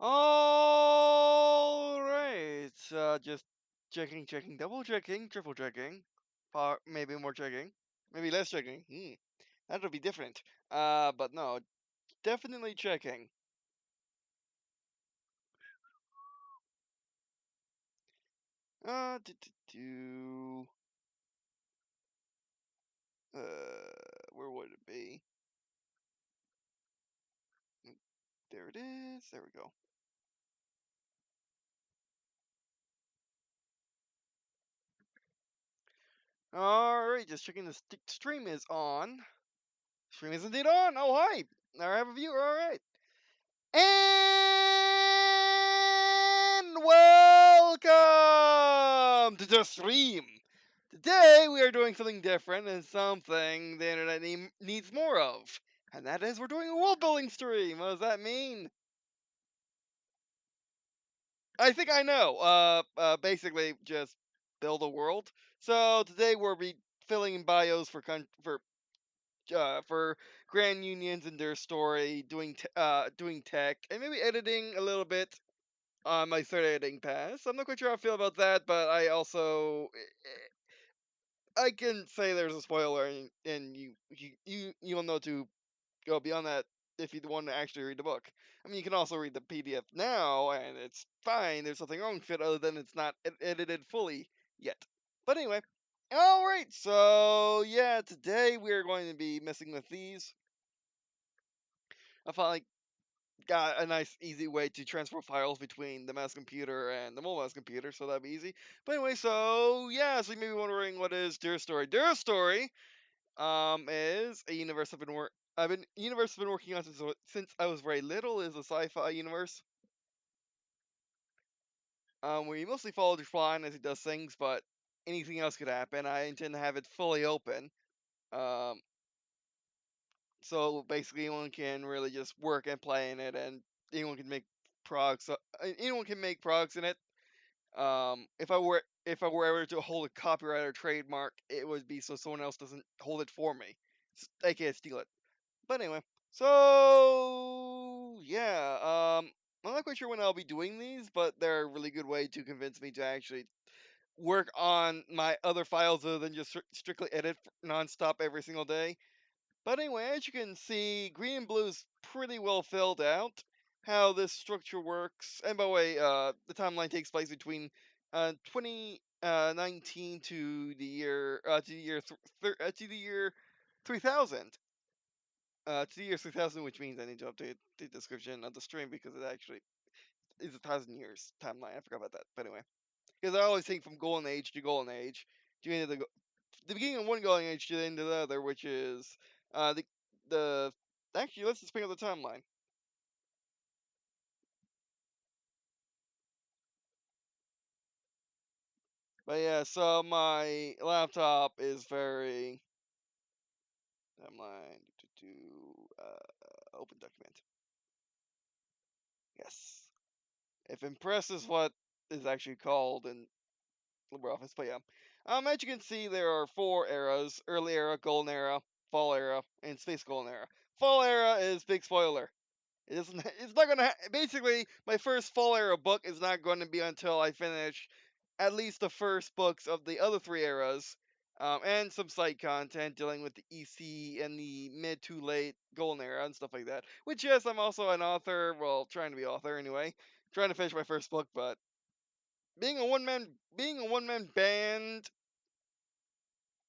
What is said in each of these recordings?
All right. Just checking, double checking, triple checking, maybe more checking, maybe less checking. That'll be different. But no, definitely checking. Uh, do, do, do. Where would it be? There it is. There we go. All right, just checking the stream is on. Stream is indeed on. Oh hi, I have a viewer. All right. And welcome to the stream. Today we are doing something different and something the internet needs more of. And that is we're doing a world building stream. What does that mean? I think I know. Basically just build a world. So today we'll be filling in bios for grand unions and their story, doing tech, and maybe editing a little bit on my third editing pass. I'm not quite sure how I feel about that, but I also I can say there's a spoiler, and you'll know to go beyond that if you want to actually read the book. I mean, you can also read the PDF now, and it's fine. There's nothing wrong with it other than it's not edited fully yet. But anyway, all right. So yeah, today we are going to be messing with these. I finally got a nice, easy way to transfer files between the mouse computer and the mobile mouse computer, so that'd be easy. But anyway, so yeah, so you may be wondering what is Dear Story. Dear Story, is a universe I've been working on since I was very little. Is a sci-fi universe. We mostly follow the plot as he does things, but anything else could happen. I intend to have it fully open. Um, so basically, anyone can really just work and play in it, and anyone can make progs. Anyone can make progs in it. If I were ever to hold a copyright or trademark, it would be so someone else doesn't hold it for me, aka steal it. But anyway, so yeah, I'm not quite sure when I'll be doing these, but they're a really good way to convince me to actually work on my other files other than just strictly edit nonstop every single day. But anyway, as you can see, Green and Blue is pretty well filled out. How this structure works, and by the way, the timeline takes place between 2019 to the year 3000. To the year 3000, which means I need to update the description of the stream because it actually is 1,000 years timeline. I forgot about that. But anyway, because I always think from golden age to golden age, to the end of the beginning of one golden age to the end of the other, which is the actually let's just bring up the timeline. But yeah, so my laptop is very timeline to open document. Yes, if Impress is what is actually called in LibreOffice, but yeah. As you can see, there are 4 eras: early era, golden era, fall era, and space golden era. Fall era is big spoiler. It isn't. It's not gonna. Basically, my first fall era book is not going to be until I finish at least the first books of the other 3 eras, and some side content dealing with the EC and the mid to late golden era and stuff like that. Which yes, I'm also an author. Well, trying to be author anyway. Trying to finish my first book, but being a one man band,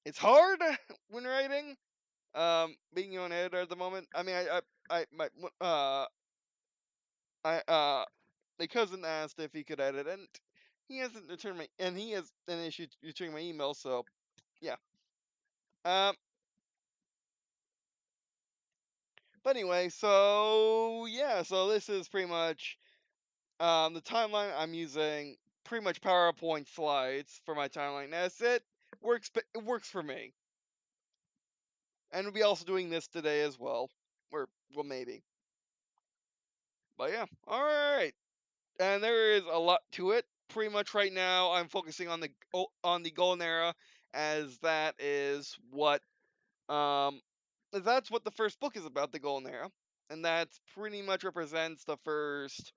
it's hard when writing. Being your own editor at the moment. I mean, I my I my cousin asked if he could edit, and he hasn't returned my and he has an issue returning my email. So yeah. Um. But anyway, so yeah, so this is pretty much the timeline. I'm using pretty much PowerPoint slides for my timeline. That's it. It works for me. And we'll be also doing this today as well. Or well, maybe. But yeah, all right. And there is a lot to it. Pretty much right now, I'm focusing on the golden era, as um that's what the first book is about, the golden era, and that pretty much represents the first.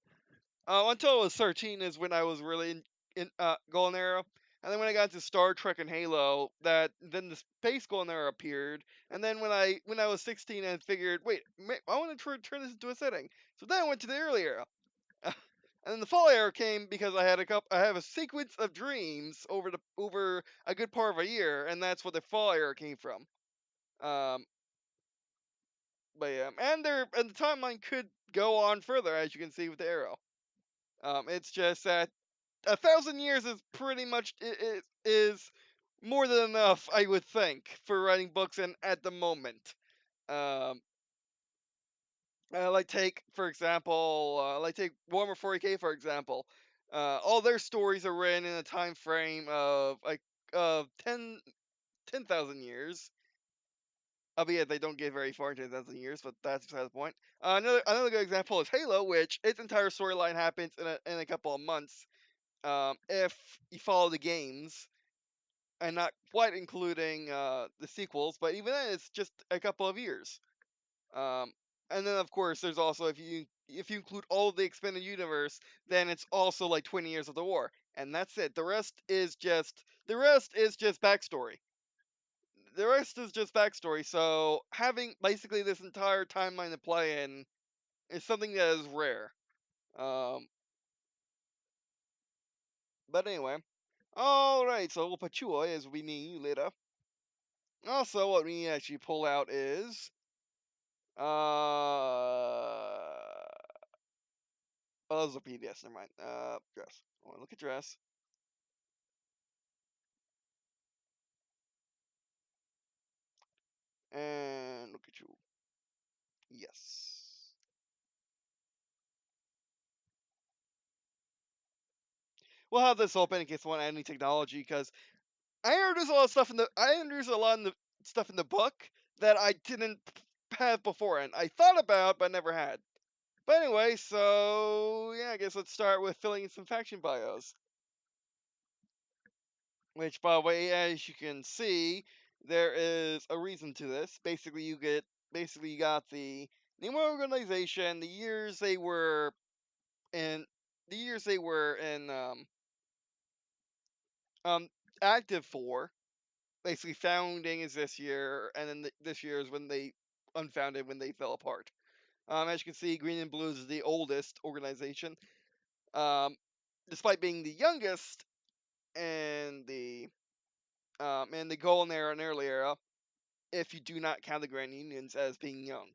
Until I was 13 is when I was really in Golden Era. And then when I got into Star Trek and Halo, that then the Space Golden Era appeared. And then when I was 16, I figured, wait, I want to turn this into a setting. So then I went to the early era. And then the fall era came because I have a sequence of dreams over a good part of a year, and that's what the fall era came from. Um, but yeah, and the timeline could go on further, as you can see with the arrow. It's just that 1,000 years is pretty much is more than enough, I would think, for writing books in at the moment. Um, like take for example, like take Warhammer 40K for example. All their stories are written in a time frame of like of 10,000 years. Albeit they don't get very far into 10,000 years, but that's beside the point. Another good example is Halo, which its entire storyline happens in a couple of months. If you follow the games, and not quite including the sequels, but even then, it's just a couple of years. Um, and then of course, there's also if you include all of the expanded universe, then it's also like 20 years of the war, and that's it. The rest is just backstory. The rest is just backstory. So having basically this entire timeline to play in is something that is rare. Um, but anyway, all right. So we'll put you away as we need you later. Also, what we need to actually pull out is oh, those are PDFs. Never mind. Dress. I want to look at dress. And look at you. Yes. We'll have this open in case I want any technology because I introduced a lot of the stuff in the book that I didn't have before, and I thought about but never had. But anyway, so yeah, I guess let's start with filling in some faction bios. Which, by the way, as you can see, there is a reason to this. Basically you got the name of organization, in, the years they were in um active for. Basically, founding is this year, and then this year is when they unfounded when they fell apart. As you can see, Green and Blue is the oldest organization, um, despite being the youngest, and the Golden Era and early era, if you do not count the Grand Unions as being young.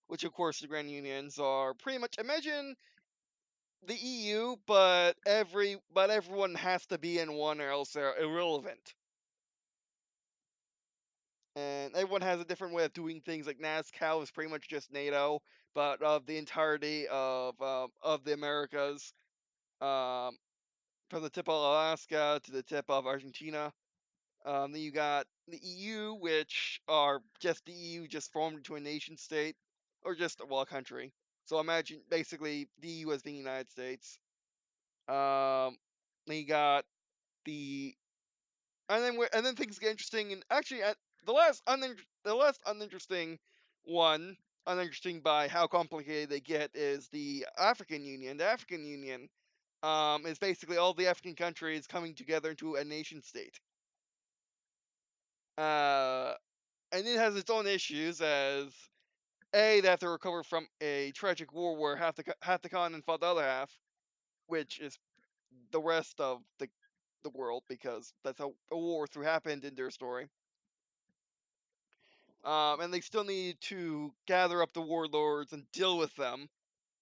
Which, of course, the Grand Unions are pretty much imagine the EU, but everyone has to be in one or else they're irrelevant. And everyone has a different way of doing things. Like NASCAR is pretty much just NATO, but of the entirety of the Americas, um, from the tip of Alaska to the tip of Argentina. Then you got the EU, which are just the EU just formed into a nation state, or just well, a country. So imagine basically the EU as being the United States. Um, then you got the and then things get interesting. And actually, the last uninteresting one, uninteresting by how complicated they get, is the African Union. The African Union is basically all the African countries coming together into a nation state. Uh, and it has its own issues as they have to recover from a tragic war where half the continent fought the other half, which is the rest of the world because that's how a war through happened in their story. And they still need to gather up the warlords and deal with them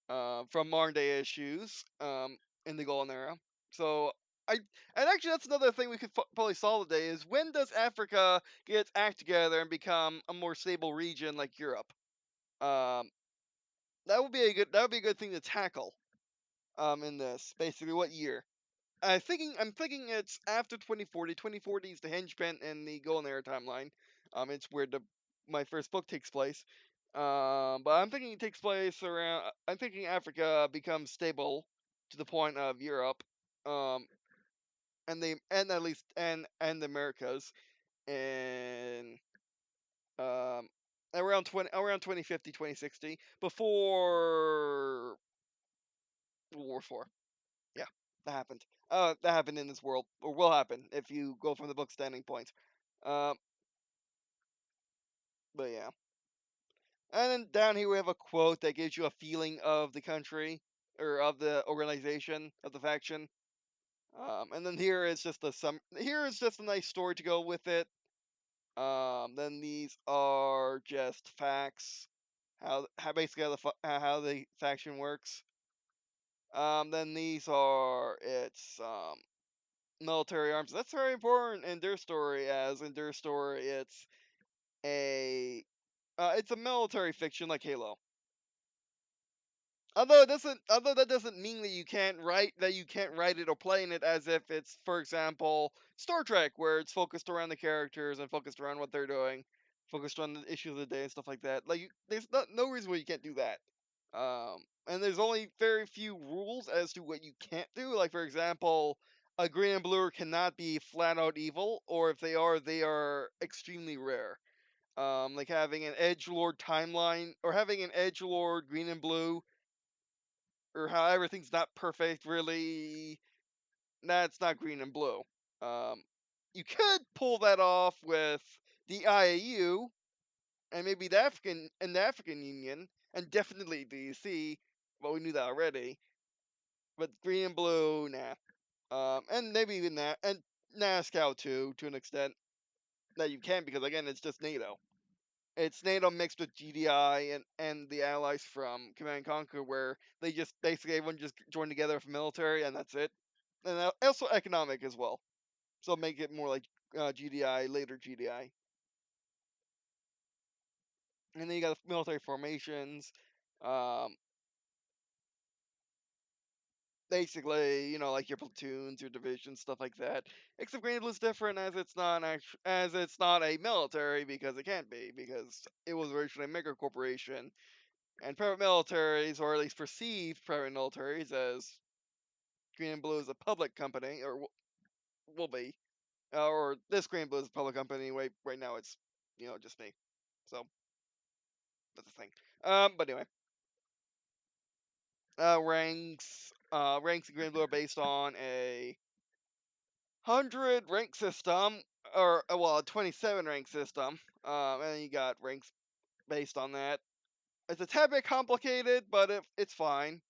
from modern day issues in the Golden Era. So I and actually that's another thing we could probably solve today is when does Africa get its act together and become a more stable region like Europe? Um, that would be a good thing to tackle in this. Basically, what year? I'm thinking it's after 2040. 2040 is the hinge pin in the Golden Era timeline. It's where my first book takes place. But I'm thinking it takes place around. I'm thinking Africa becomes stable to the point of Europe, um, and at least and the Americas, and um, around 2050, 2060, before World War IV. Yeah, that happened. That happened in this world, or will happen if you go from the book standing point. Um, but yeah. And then down here we have a quote that gives you a feeling of the country or of the organization of the faction. And then here is just here is just a nice story to go with it. Then these are just facts, how basically how the faction works. Then these are its military arms. That's very important in their story, as in their story a it's a military fiction like Halo. Although that doesn't mean that you can't write it or play in it as if it's, for example, Star Trek, where it's focused around the characters and focused around what they're doing, focused on the issues of the day and stuff like that. Like, there's no reason why you can't do that. And there's only very few rules as to what you can't do. Like, for example, a green and blue cannot be flat out evil, or if they are extremely rare. Like having an edge lord timeline, or having an edge lord green and blue, or how everything's not perfect, really, that's not green and blue. Um, you could pull that off with the IAU and maybe the African Union, and definitely the EC. Well, we knew that already. But green and blue, nah. And maybe even that, and NASCAR too, to an extent that you can, because again, it's just NATO. It's NATO mixed with GDI and the allies from Command and Conquer, where they just basically everyone just joined together for military, and that's it. And also economic as well. So make it more like GDI, later GDI. And then you got the military formations. Um, Basically, like your platoons, your divisions, stuff like that. Except Green and Blue's different, as it's not a military, because it can't be, because it was originally a mega corporation. And private militaries, or at least perceived private militaries, as Green and Blue is a public company, or will be, or this Green and Blue is a public company. Right now it's, just me. So that's the thing. But anyway, ranks in Green and Blue are based on a 100 rank system, or well, a 27 rank system. And then you got ranks based on that. It's a tad bit complicated, but it's fine.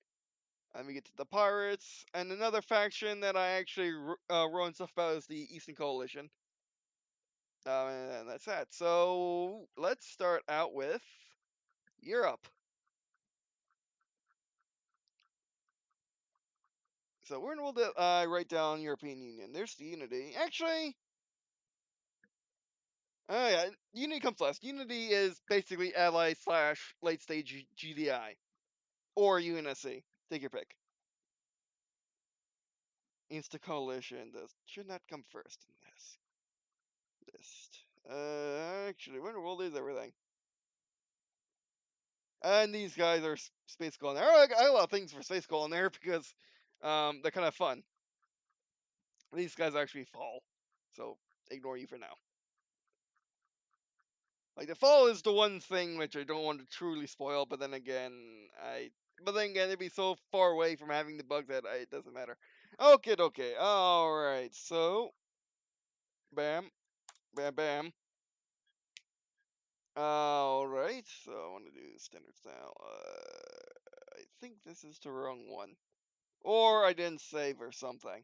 And we get to the pirates, and another faction that I actually wrote stuff about is the Eastern Coalition. And that's that. So let's start out with Europe. So we're gonna write down European Union. There's the Unity. Actually, oh yeah, Unity comes last. Unity is basically ally slash late stage GDI or UNSC. Take your pick. Insta Coalition. This should not come first in this list. Actually, Winter World is everything. And these guys are Space Colon there. I got a lot of things for Space Colon there because they're kind of fun. These guys actually fall, so ignore you for now. Like, the fall is the one thing which I don't want to truly spoil, but then again, it'd be so far away from having the bug that it doesn't matter. Okay. Alright, so bam, bam, bam. Alright, so I want to do standards now. I think this is the wrong one. Or I didn't save or something.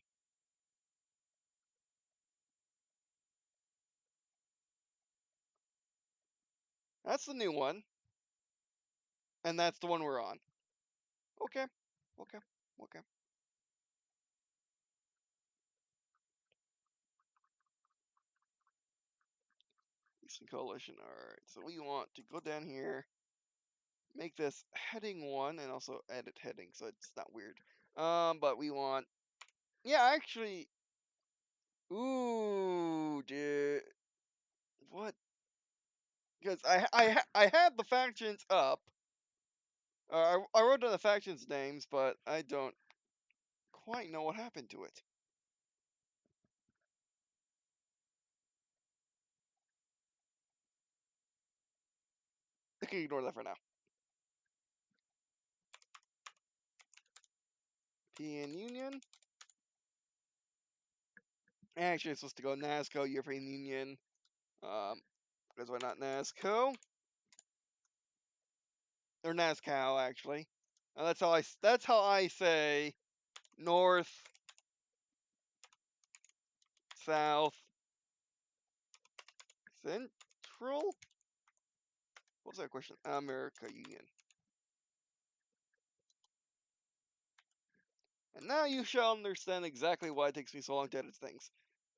That's the new one. And that's the one we're on. Okay. Okay. Okay. Eastern Coalition. Alright. So we want to go down here, make this heading 1, and also edit heading so it's not weird. But we want, yeah, actually, ooh, dude. What? Because I had the factions up. I wrote down the factions names, but I don't quite know what happened to it. I can ignore that for now. European Union. Actually, it's supposed to go NASCO, European Union. Because why not NASCO? Or NASCO, actually. That's how I say North, South, Central. What was that question? America Union. And now you shall understand exactly why it takes me so long to edit things.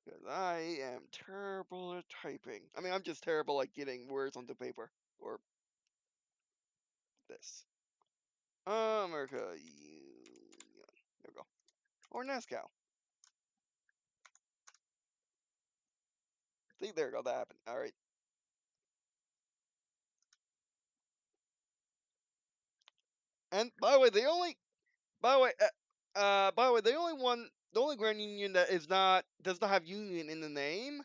Because I am terrible at typing. I mean, I'm just terrible at getting words onto paper. Or this. America Union. There we go. Or NASCO. See, there we go. That happened. Alright. And by the way, the only Grand Union that does not have Union in the name,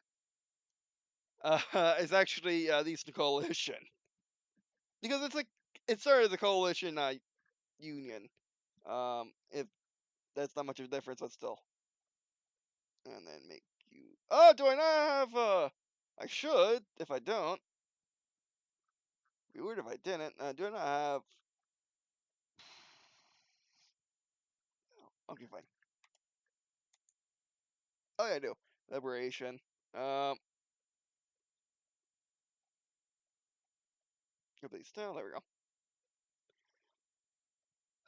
is actually the Eastern Coalition, because it started as a coalition union. If that's not much of a difference, but still. And then make you. Oh, do I not have? I should. If I don't, be weird if I didn't. Do I not have? Okay, fine. Oh yeah, I do. Liberation. Um, complete style. There we go.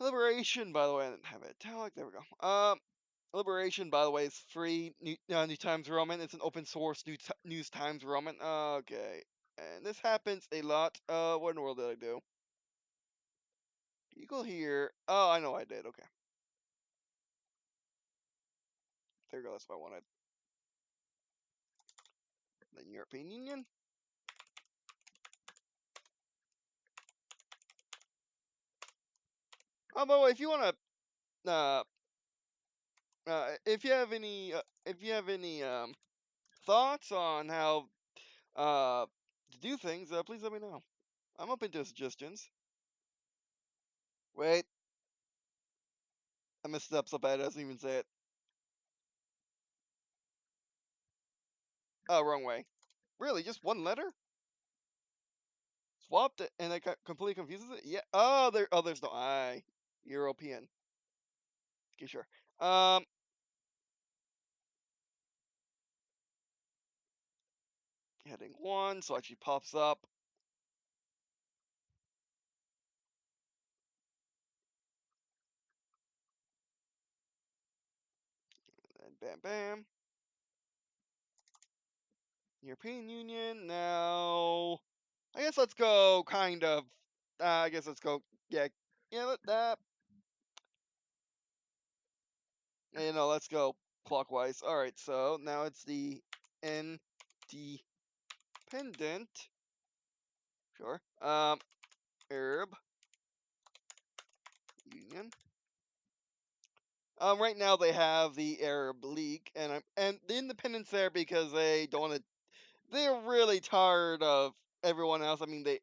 Liberation, by the way, I didn't have it italic. There we go. Liberation, by the way, is free. New Times Roman. It's an open source News Times Roman. Okay. And this happens a lot. What in the world did I do? Eagle here. Oh, I know I did. Okay. There we go. That's what I wanted. Then European Union. Oh, by the way, if you want to, if you have any thoughts on how to do things, please let me know. I'm open to suggestions. Wait, I messed up so bad I doesn't even say it. Oh, wrong way. Really, just one letter? Swapped it, and it completely confuses it. Yeah. Oh, there's no I. European. Okay, sure. Heading one, so actually pops up. And bam, bam. European Union. Now, I guess let's go kind of. I guess let's go. Yeah, yeah. Let's go clockwise. All right. So now it's the independent. Sure. Arab Union. Right now they have the Arab League, and the independents there because they don't want to. They're really tired of everyone else. I mean, they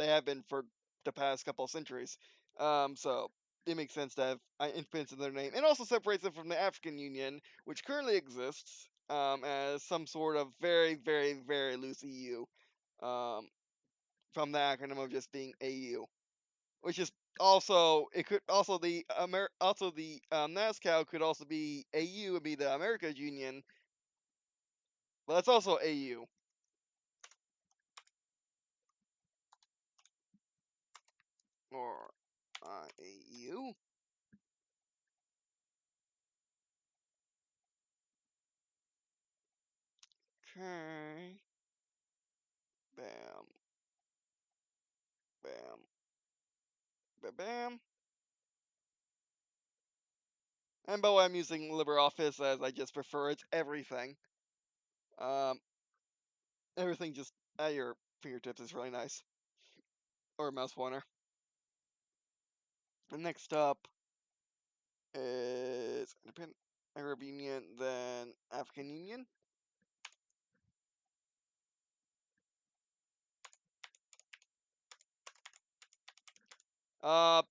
have been for the past couple of centuries. So it makes sense to have independence in their name, and also separates them from the African Union, which currently exists as some sort of very, very, very loose EU, from the acronym of just being AU, which is also it could also the NASCO could also be AU and be the America's Union, but that's also AU. Or AU. Okay. Bam. Bam. Bam. Bam. And by the way, I'm using LibreOffice as I just prefer it. Everything. Um, everything just at your fingertips is really nice. Or a mouse pointer. And next up is Independent Arab Union, then African Union.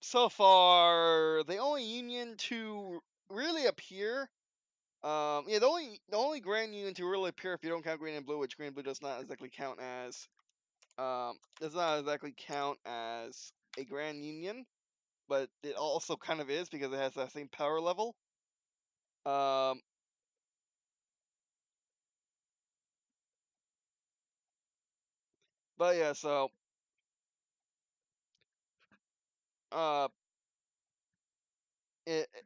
So far, the only union to really appear. Yeah, the only Grand Union to really appear if you don't count Green and Blue, which Green and Blue does not exactly count as a Grand Union, but it also kind of is because it has that same power level. Um, but yeah, so uh,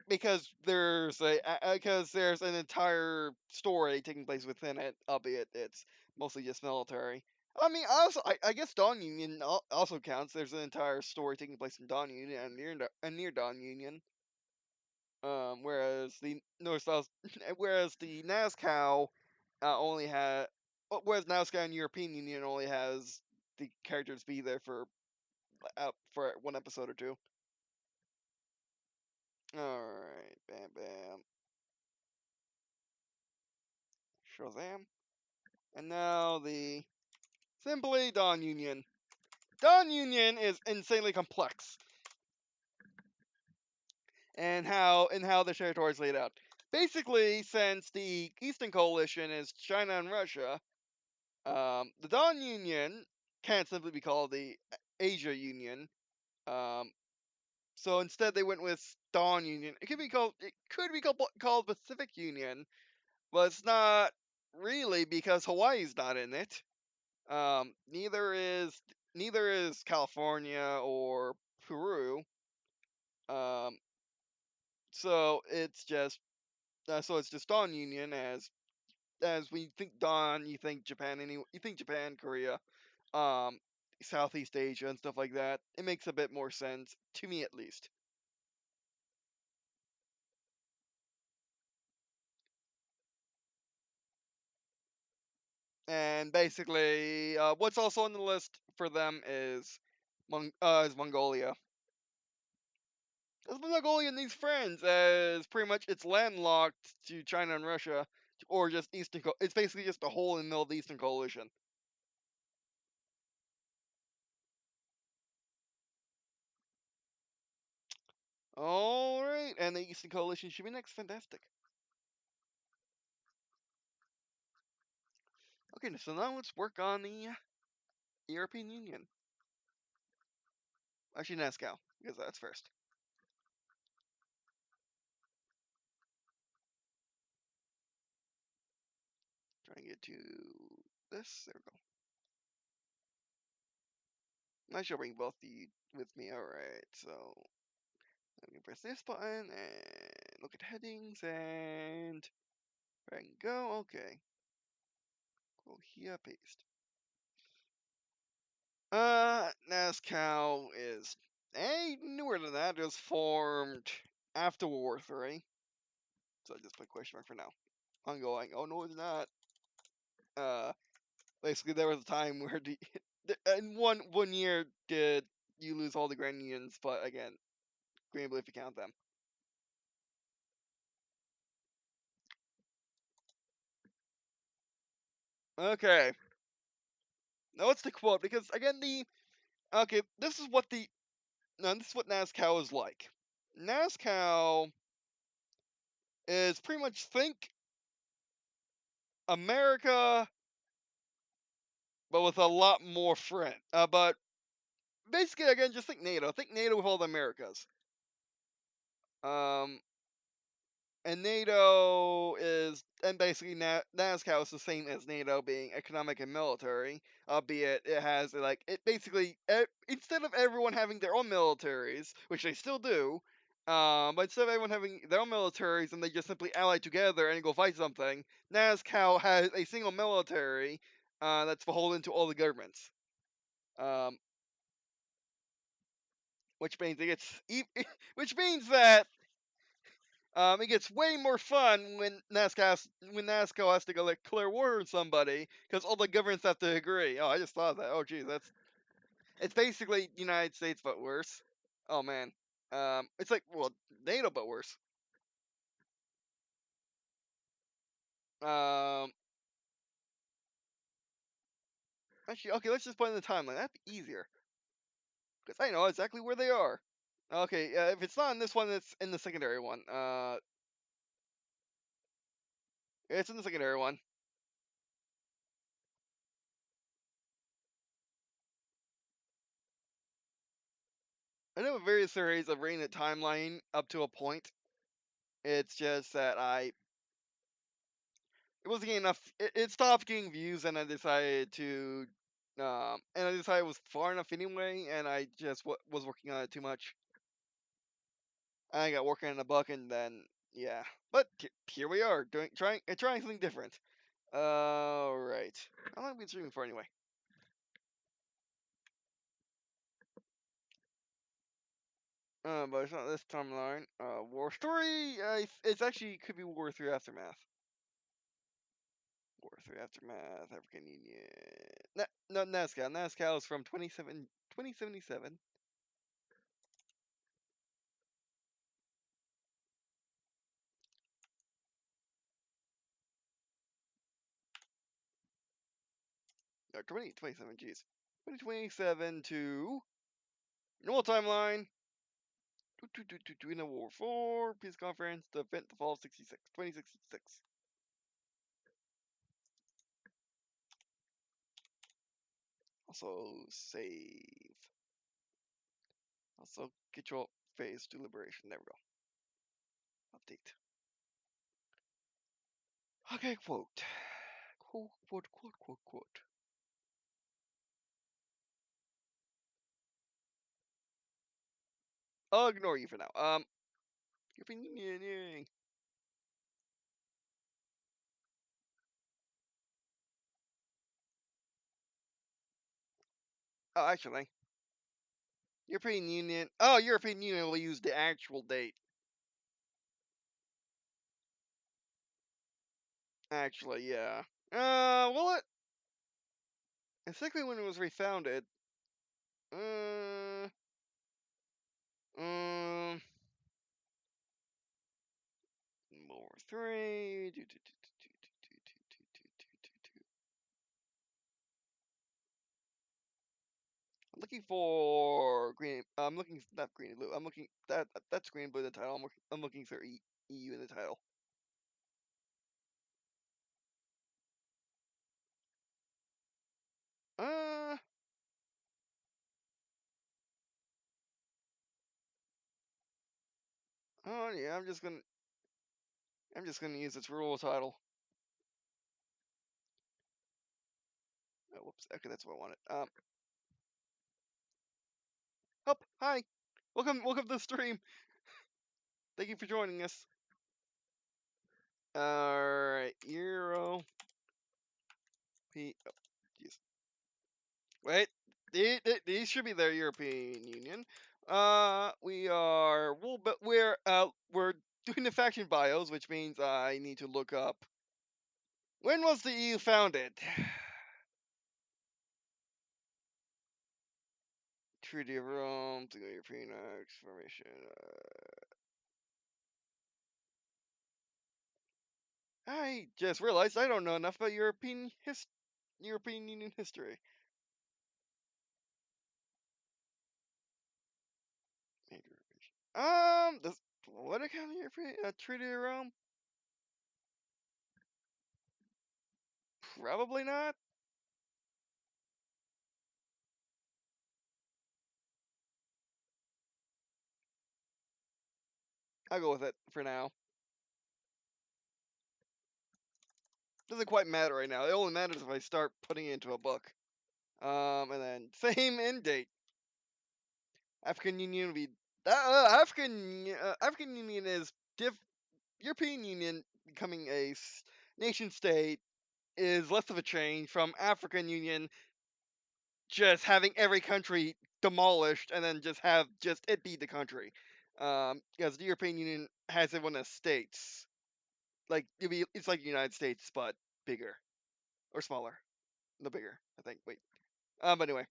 because there's an entire story taking place within it, albeit it's mostly just military. I mean, I guess Dawn Union also counts. There's an entire story taking place in Dawn Union and near Dawn Union. Whereas the North South, whereas the NASCOW only had, whereas NASCOW and European Union only has the characters be there for one episode or two. All right, bam, bam, Shazam, and now the simply Dawn Union. Dawn Union is insanely complex, and how the territory is laid out. Basically, since the Eastern Coalition is China and Russia, the Dawn Union can't simply be called the Asia Union. Um, so instead, they went with Dawn Union. It could be called Pacific Union, but it's not really because Hawaii's not in it. Neither is California or Peru. Um, so it's just Dawn Union as we think Dawn, you think Japan you think Japan, Korea, um, Southeast Asia and stuff like that. It makes a bit more sense to me, at least. And basically, what's also on the list for them is Mongolia. As Mongolia needs friends, as pretty much it's landlocked to China and Russia, or just It's basically just a hole in the middle of the Eastern Coalition. All right, and the Eastern Coalition should be next. Fantastic. Okay, so now let's work on the European Union. Actually, NASCOW, because that's first. Trying to get to this. There we go. I shall bring both the with me. All right, so I'm gonna press this button and look at headings and I can go. Okay, go here, paste. NASCOW is newer than that. It was formed after World War III, so I just put question mark for now. Ongoing. Oh no, it's not. Uh, Basically there was a time where in one year did you lose all the Grand Unions, but again, Green and Blue if you count them. Okay, now what's the quote? Because again, this is what NASCOW is like. NASCOW is pretty much think America, but with a lot more friend. But basically, again, just think NATO. Think NATO with all the Americas. Um, and basically NASCOW is the same as NATO, being economic and military, albeit it has like it basically instead of everyone having their own militaries, which they still do, but instead of everyone having their own militaries and they just simply ally together and go fight something, NASCOW has a single military that's beholden to all the governments. Um, which means which means that it gets way more fun when NASCO has to go like clear war on somebody because all the governments have to agree. Oh, I just thought of that. Oh, geez, it's basically United States but worse. Oh man, it's like NATO but worse. Um, Actually, okay, let's just put in the timeline. That'd be easier because I know exactly where they are. Okay, if it's not in this one, it's in the secondary one. It's in the secondary one. I know various theories of rating the timeline up to a point. It's just that it wasn't getting enough. It stopped getting views, and I decided to, and I decided it was far enough anyway, and I just was working on it too much. I got working on a book, and then yeah. But here we are, trying something different. All right. How long have we been streaming for anyway? But it's not this timeline. War Story. It's actually could be War 3 Aftermath. War 3 Aftermath. African Union. No, Nazca. Nazca is from 2077. No, 2027. Jeez. 2027 to normal timeline. In the War 4 peace conference. The event the fall of 66. 2066. Also save. Also control phase to liberation. There we go. Update. Okay, quote. Quote. I'll ignore you for now. European Union. Oh, actually, European Union. Oh, European Union will use the actual date. Actually, yeah. Well, it's likely when it was refounded. Uh, um, War 3. I'm looking for green. I'm looking not green and blue. I'm looking that's green and blue in the title. I'm looking for EU in the title. Uh, oh yeah. I'm just gonna use its rule title. Oh, whoops. Okay, that's what I wanted. Help! Hi! Welcome to the stream. Thank you for joining us. Alright, Euro. Oh, jeez. Wait, these should be their European Union. We're doing the faction bios, which means I need to look up when was the EU founded. Treaty of Rome, to go European formation. I just realized I don't know enough about European Union history. Does what account of European Treaty of Rome? Probably not. I'll go with it for now. Doesn't quite matter right now. It only matters if I start putting it into a book. And then same end date. African Union will be African Union is European Union becoming a nation state is less of a change from African Union just having every country demolished and then just have just it be the country. Because the European Union has everyone as states. Like it's like the United States but bigger or smaller. No, bigger, I think. Wait. But anyway,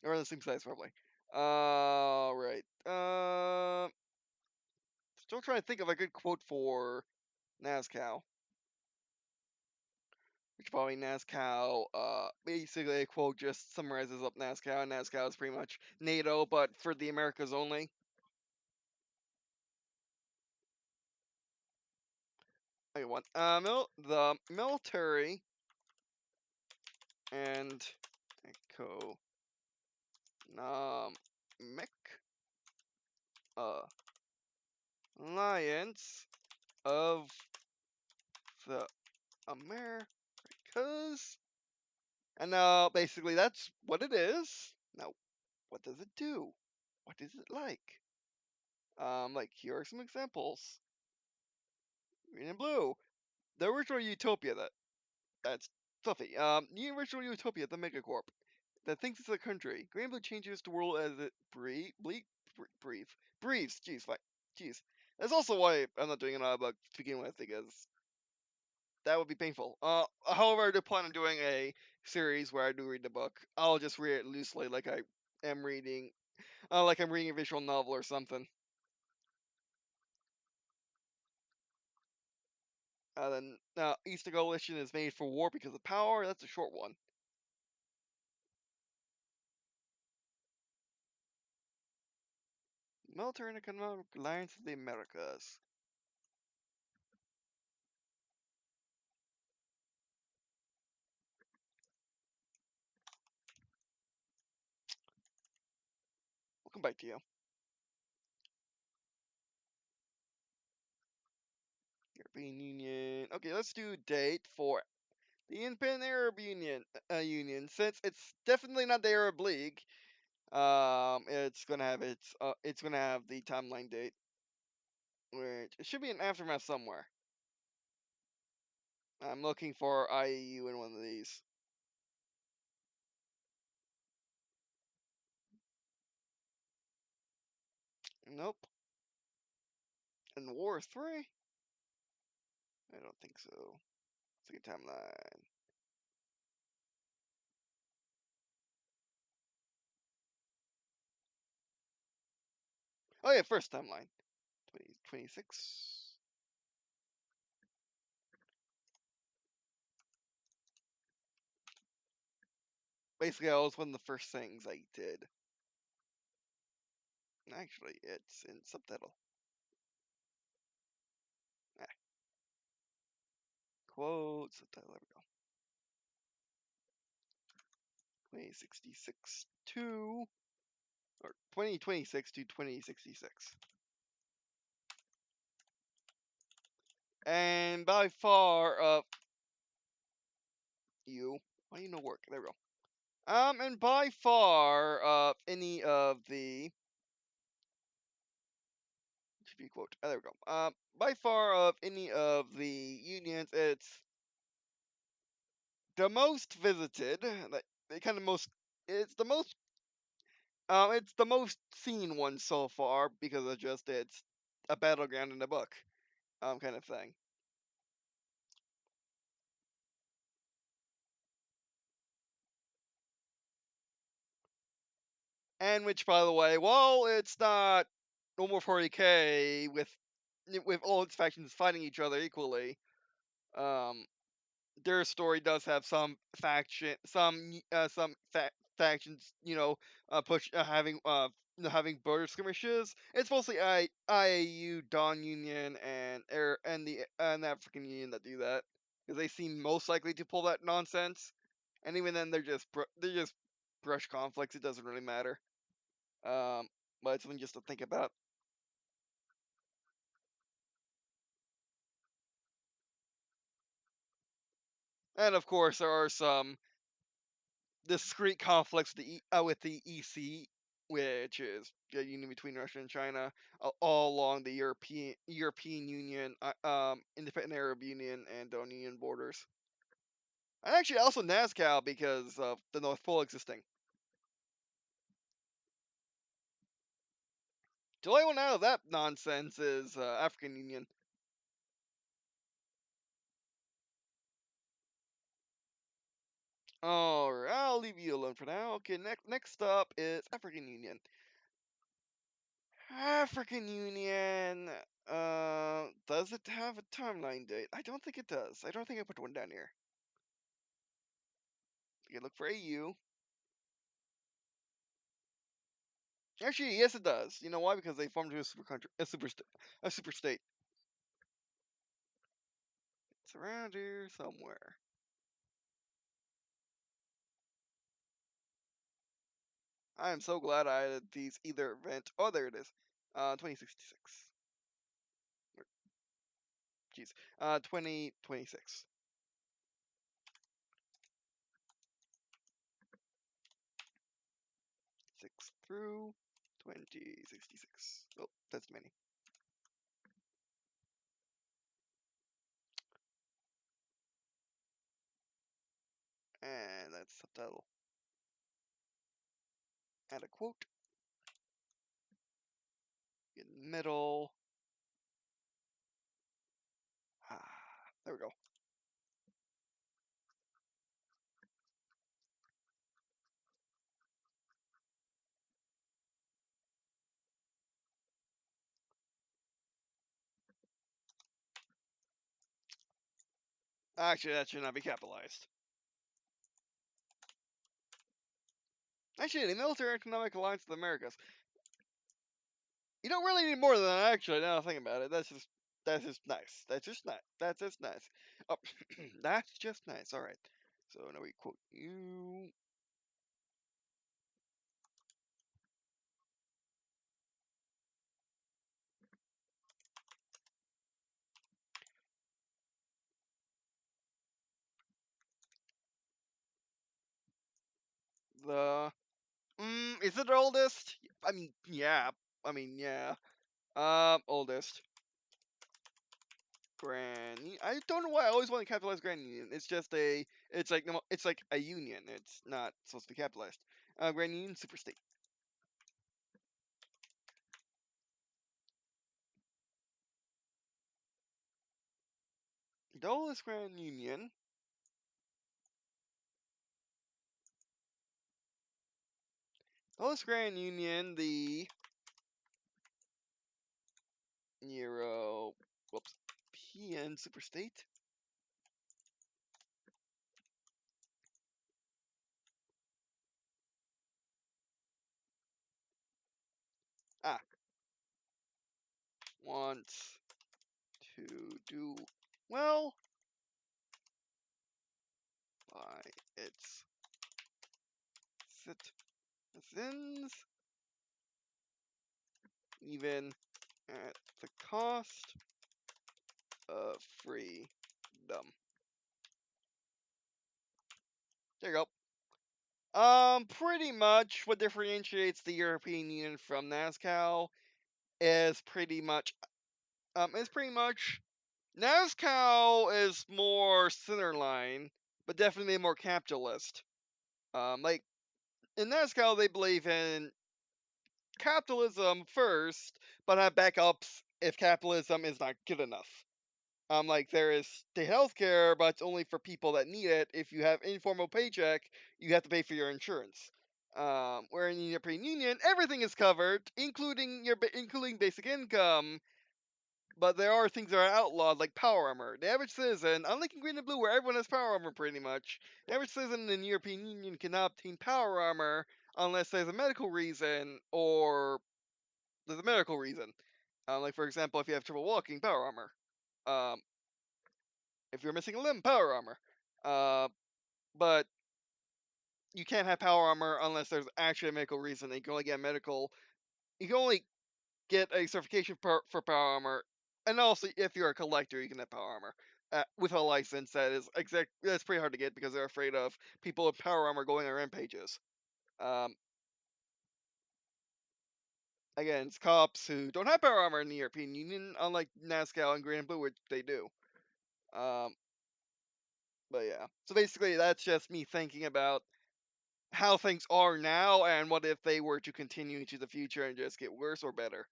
or the same size probably. Right. Still trying to think of a good quote for Nazca. Which probably Nazca, basically a quote just summarizes up Nazca. Nazca is pretty much NATO, but for the Americas only. I want the military and economic alliance of the Americas. And basically that's what it is. Now, what does it do? What is it like? Like here are some examples. Green and Blue, the original utopia that's fluffy. The original utopia, the megacorp that thinks it's a country. Green and Blue changes the world as it breathes. Jeez. That's also why I'm not doing an audiobook to begin with, because that would be painful. However, I do plan on doing a series where I do read the book. I'll just read it loosely, like I am reading, like I'm reading a visual novel or something. Then Eastern Coalition is made for war because of power. That's a short one. Military and economic alliance of the Americas. Welcome back to you. European Union. Okay, let's do date for the Independent Arab Union. Since it's definitely not the Arab League, it's gonna have the timeline date, which it should be an aftermath somewhere. I'm looking for IAU in one of these. Nope. And War 3? I don't think so. Second timeline. Oh yeah, first timeline. 2026. Basically, that was one of the first things I did. Actually, it's in subtitle. Ah, quote, subtitle, there we go. 2066 to, or 2026 to 2066. And by far, why you no work? There we go. And by far, any of the, should be quote, there we go. By far of any of the unions, it's the most visited, like, the kind of most, it's the most, it's the most seen one so far because of just it's a battleground in the book, kind of thing. And which, by the way, while it's not no more 40k with all its factions fighting each other equally, um, their story does have some factions, push having border skirmishes. It's mostly IAU, Dawn Union, and the African Union that do that, because they seem most likely to pull that nonsense. And even then, they're just brush conflicts. It doesn't really matter. Um, but it's something just to think about. And of course, there are some discrete conflicts with the EC, which is the union between Russia and China, all along the European Union, Independent Arab Union, and Don Union borders. And actually, also NASCAL because of the North Pole existing. The only one out of that nonsense is African Union. Alright, I'll leave you alone for now. Okay, next up is African Union. African Union. Does it have a timeline date? I don't think it does. I don't think I put one down here. You can look for AU. Actually, yes, it does. You know why? Because they formed a super country, a super state. It's around here somewhere. I am so glad I added these either event. Oh, there it is. 2066. Jeez. 2026. 6 through 2066. Oh, that's many. And that's subtitle. Add a quote. In the middle. There we go. Actually, that should not be capitalized. Actually, the Military Economic Alliance of the Americas. You don't really need more than that, actually, now I think about it. That's just nice. That's just nice. That's just nice. Oh, that's just nice. Alright. So now we quote you. The is it the oldest? I mean, yeah. Yeah. Oldest. Grand. I don't know why I always want to capitalize Grand Union. It's just a. It's like a union. It's not supposed to be capitalized. Grand Union Super State. The oldest Grand Union. The oldest Grand Union. The Euro. Whoops. PN Super State. Ah. Wants to do well by its citizens, even at the cost of freedom. There you go. Pretty much what differentiates the European Union from NASCAL is pretty much NASCAL is more centerline, but definitely more capitalist. Like in NASCAL they believe in capitalism first, but have backups if capitalism is not good enough. Like there is state healthcare, but it's only for people that need it. If you have informal paycheck, you have to pay for your insurance. Where in the European Union, everything is covered, including basic income. But there are things that are outlawed, like power armor. The average citizen, unlike in Green and Blue, where everyone has power armor pretty much, the average citizen in the European Union cannot obtain power armor unless there's a medical reason or there's a medical reason. Like for example, if you have trouble walking, power armor. Um, if you're missing a limb, power armor. But you can't have power armor unless there's actually a medical reason. You can only get medical. You can only get a certification for power armor, and also if you're a collector, you can have power armor with a license that is That's pretty hard to get because they're afraid of people with power armor going on rampages. Um, Again, it's cops who don't have power armor in the European Union, unlike NASCAL and Green and Blue, which they do. Um, but yeah, so basically, that's just me thinking about how things are now, and what if they were to continue into the future and just get worse or better.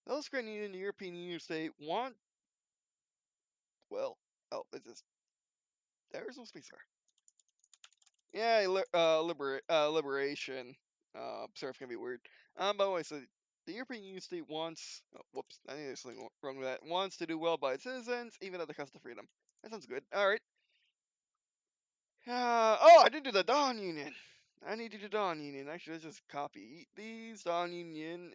Those Grand Union and the European Union state want, well, oh, is this, there's no space there. Yeah, liberation. Sorry, it's gonna be weird. By the way, so the European Union state wants, oh, whoops, I think there's something wrong with that. Wants to do well by its citizens, even at the cost of freedom. That sounds good. All right. Oh, I didn't do the Dawn Union. I need to do Dawn Union. Actually, let's just copy these Dawn Union.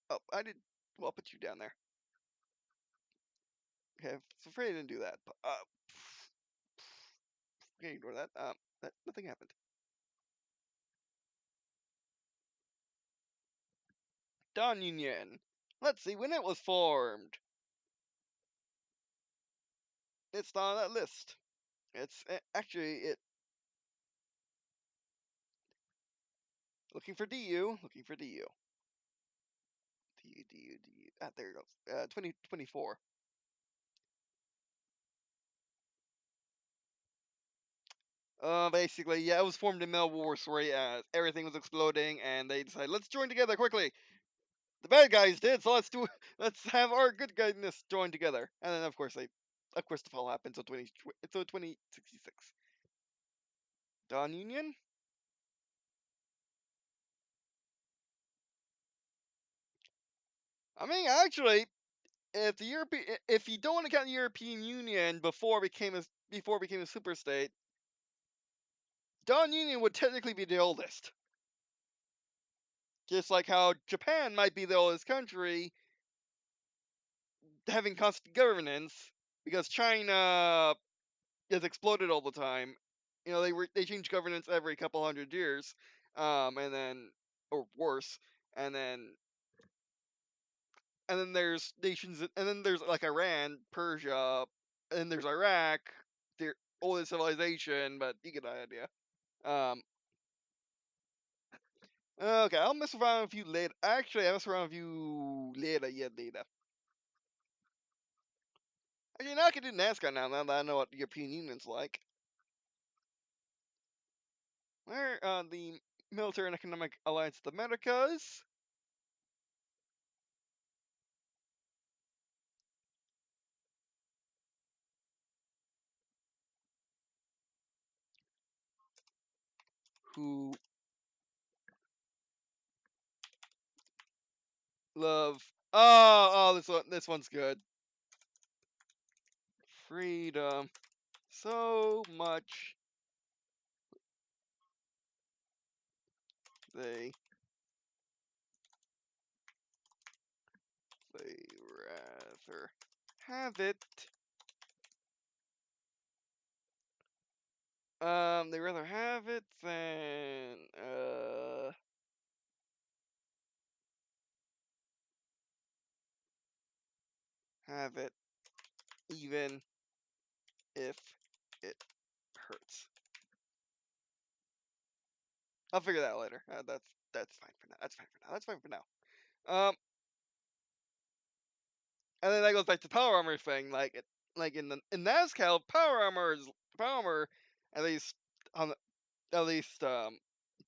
Oh, I did. Well, I'll put you down there. Okay, I'm afraid I didn't do that. But, okay, ignore that. Nothing happened. Dawn Union. Let's see when it was formed. It's not on that list. It's actually it. Looking for DU. Looking for DU. DU. Ah, there it goes. 2024. Basically, yeah, it was formed in Middle War 3 as everything was exploding, and they decided, let's join together quickly. The bad guys did, so let's have our good guyness join together. And then, of course, the fall happened, so 2066. Dawn Union? I mean, actually, if you don't want to count the European Union before it became a super state, Dawn Union would technically be the oldest. Just like how Japan might be the oldest country, having constant governance, because China has exploded all the time. You know, they change governance every couple hundred years, and then or worse, and then there's nations, and then there's like Iran, Persia, and then there's Iraq, the oldest civilization, but you get the idea. Um, okay, I'll mess around with you later. Actually, I'll mess around with you later, yeah, later. Actually, now I can do NASCAR now that I know what the European Union's like. Where the Military and Economic Alliance of the Americas. Who love? Oh, this one's good. Freedom. So much they rather have it. They rather have it than have it, even if it hurts. I'll figure that out later. That's fine for now. That's fine for now. That's fine for now. Um, and then that goes back to power armor thing. Like in NASCAR, power armor, at least on at least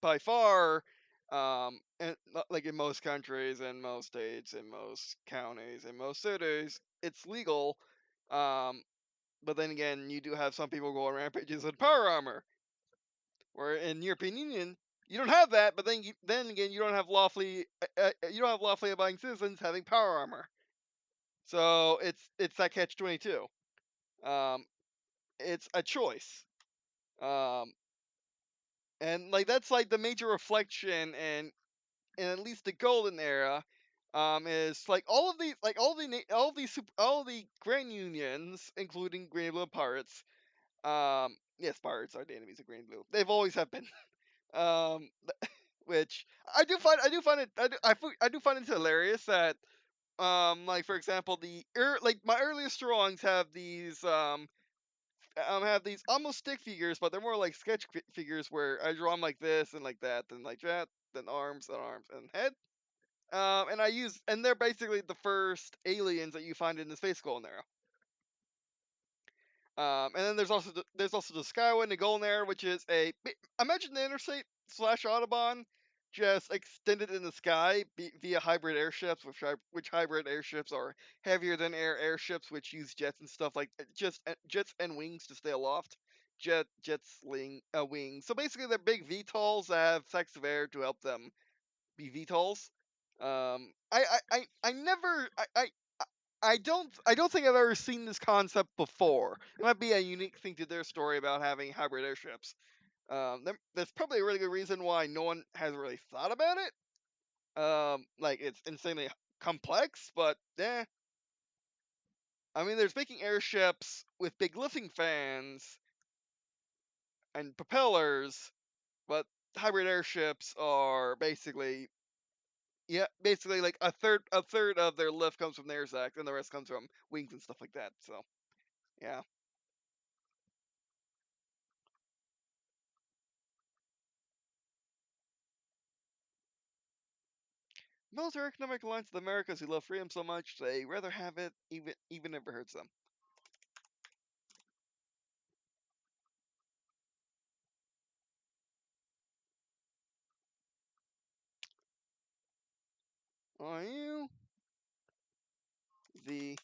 by far, and like in most countries, in most states, in most counties, in most cities, it's legal. Um, but then again, you do have some people go on rampages with power armor. Where in European Union, you don't have that. But then again, you don't have lawfully abiding citizens having power armor. So it's that catch 22. Um, it's a choice. Um, and like that's like the major reflection in at least the golden era, is like all of the grand unions, including Green and Blue pirates. Yes, pirates are the enemies of Green and Blue. They've always have been. Um, which I do find it hilarious that like for example like my earliest drawings have these almost stick figures, but they're more like sketch figures where I draw them like this and like that, and like that, then arms and head. And they're basically the first aliens that you find in the Space Golden Era. And then there's also the Skyway, the Golden Era, which is imagine the interstate slash Autobahn just extended in the sky via hybrid airships, which hybrid airships are heavier than air airships, which use jets and stuff like jets and wings to stay aloft. Wings. So basically, they're big VTOLs that have sacks of air to help them be VTOLs. I never I don't think I've ever seen this concept before. It might be a unique thing to their story about having hybrid airships. There's probably a really good reason why no one has really thought about it. Like it's insanely. complex, but yeah. I mean, there's making airships with big lifting fans and propellers, but hybrid airships are basically, yeah, basically like a third of their lift comes from the air sac, and the rest comes from wings and stuff like that. So yeah. Military economic alliance with the Americas who love freedom so much they rather have it even if it hurts them. Are you the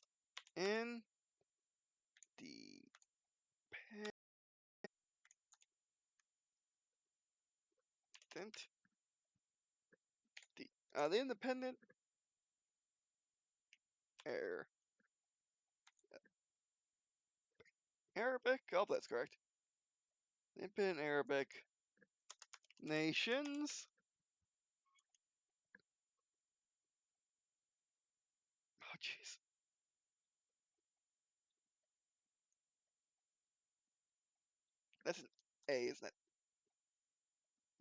independent the independent air Arabic? Oh, that's correct. Independent Arabic nations. Oh, jeez. That's an A, isn't it?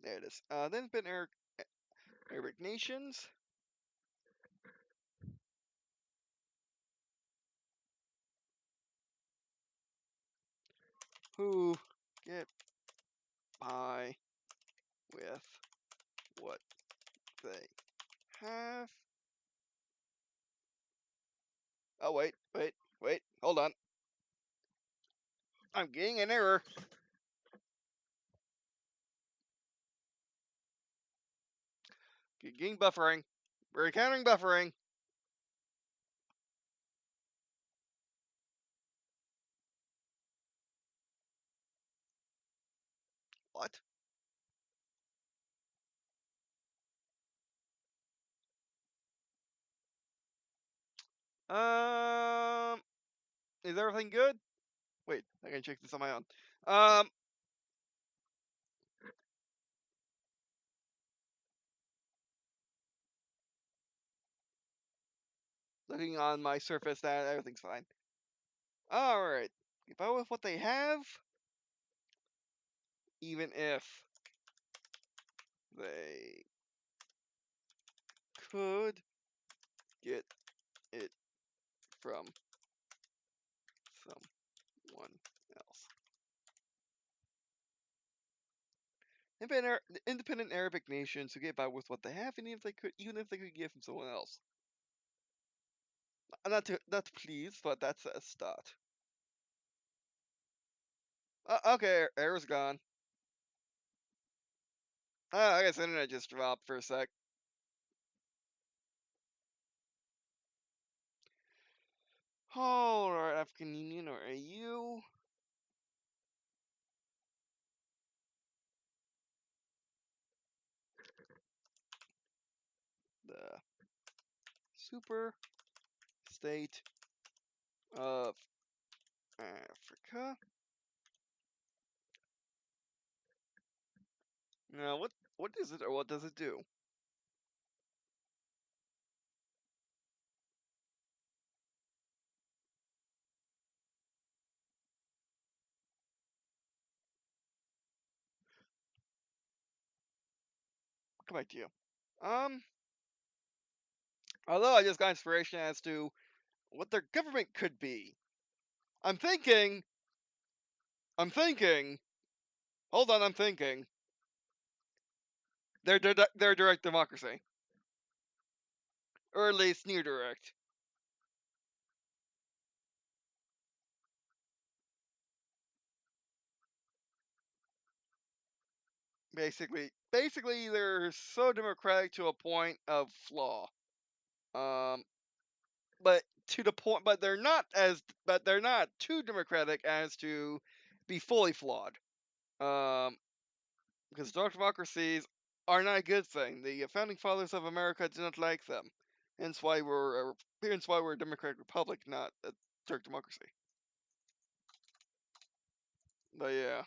There it is. The independent Arabic nations who get by with what they have. Oh, wait. Hold on. I'm getting an error. Getting buffering. We're encountering buffering. What? Um, is everything good? Wait, I can check this on my own. Um, looking on my surface, that everything's fine. All right. Keep up with what they have, even if they could get it from someone else. Independent Arabic nations who get by with what they have, and even if they could get from someone else. Not to please, but that's a start. Okay, error's gone. I guess internet just dropped for a sec. Alright, African Union or AU. The super state of Africa. Now, what is it or what does it do? Come back to you. Um, although I just got inspiration as to what their government could be. I'm thinking. I'm thinking. Hold on, I'm thinking. They're direct democracy, or at least near direct. Basically, they're so democratic to a point of flaw. Um, but to the point, but they're not too democratic as to be fully flawed. Um, because dark democracies are not a good thing. The founding fathers of America did not like them. Hence why we're a democratic republic, not a dark democracy. But yeah,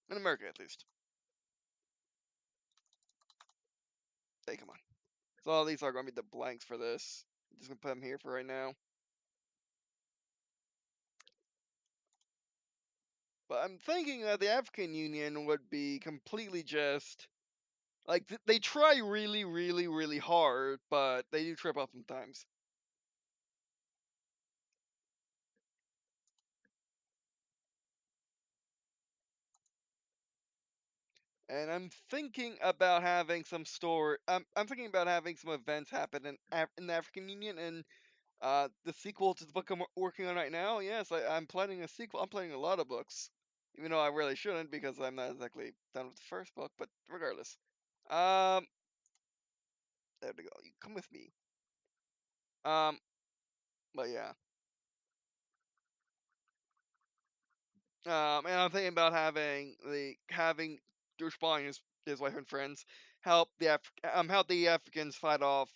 in America at least. Hey, come on. So all these are going to be the blanks for this. Just gonna put them here for right now. But I'm thinking that the African Union would be completely just like they try really, really, really hard, but they do trip up sometimes. And I'm thinking about having some store. I'm thinking about having some events happen in the African Union, and the sequel to the book I'm working on right now. Yes, I'm planning a sequel. I'm planning a lot of books, even though I really shouldn't because I'm not exactly done with the first book. But regardless, um, there we go. You come with me. Um, but yeah. And I'm thinking about having douchebag and his wife and friends help the Africans fight off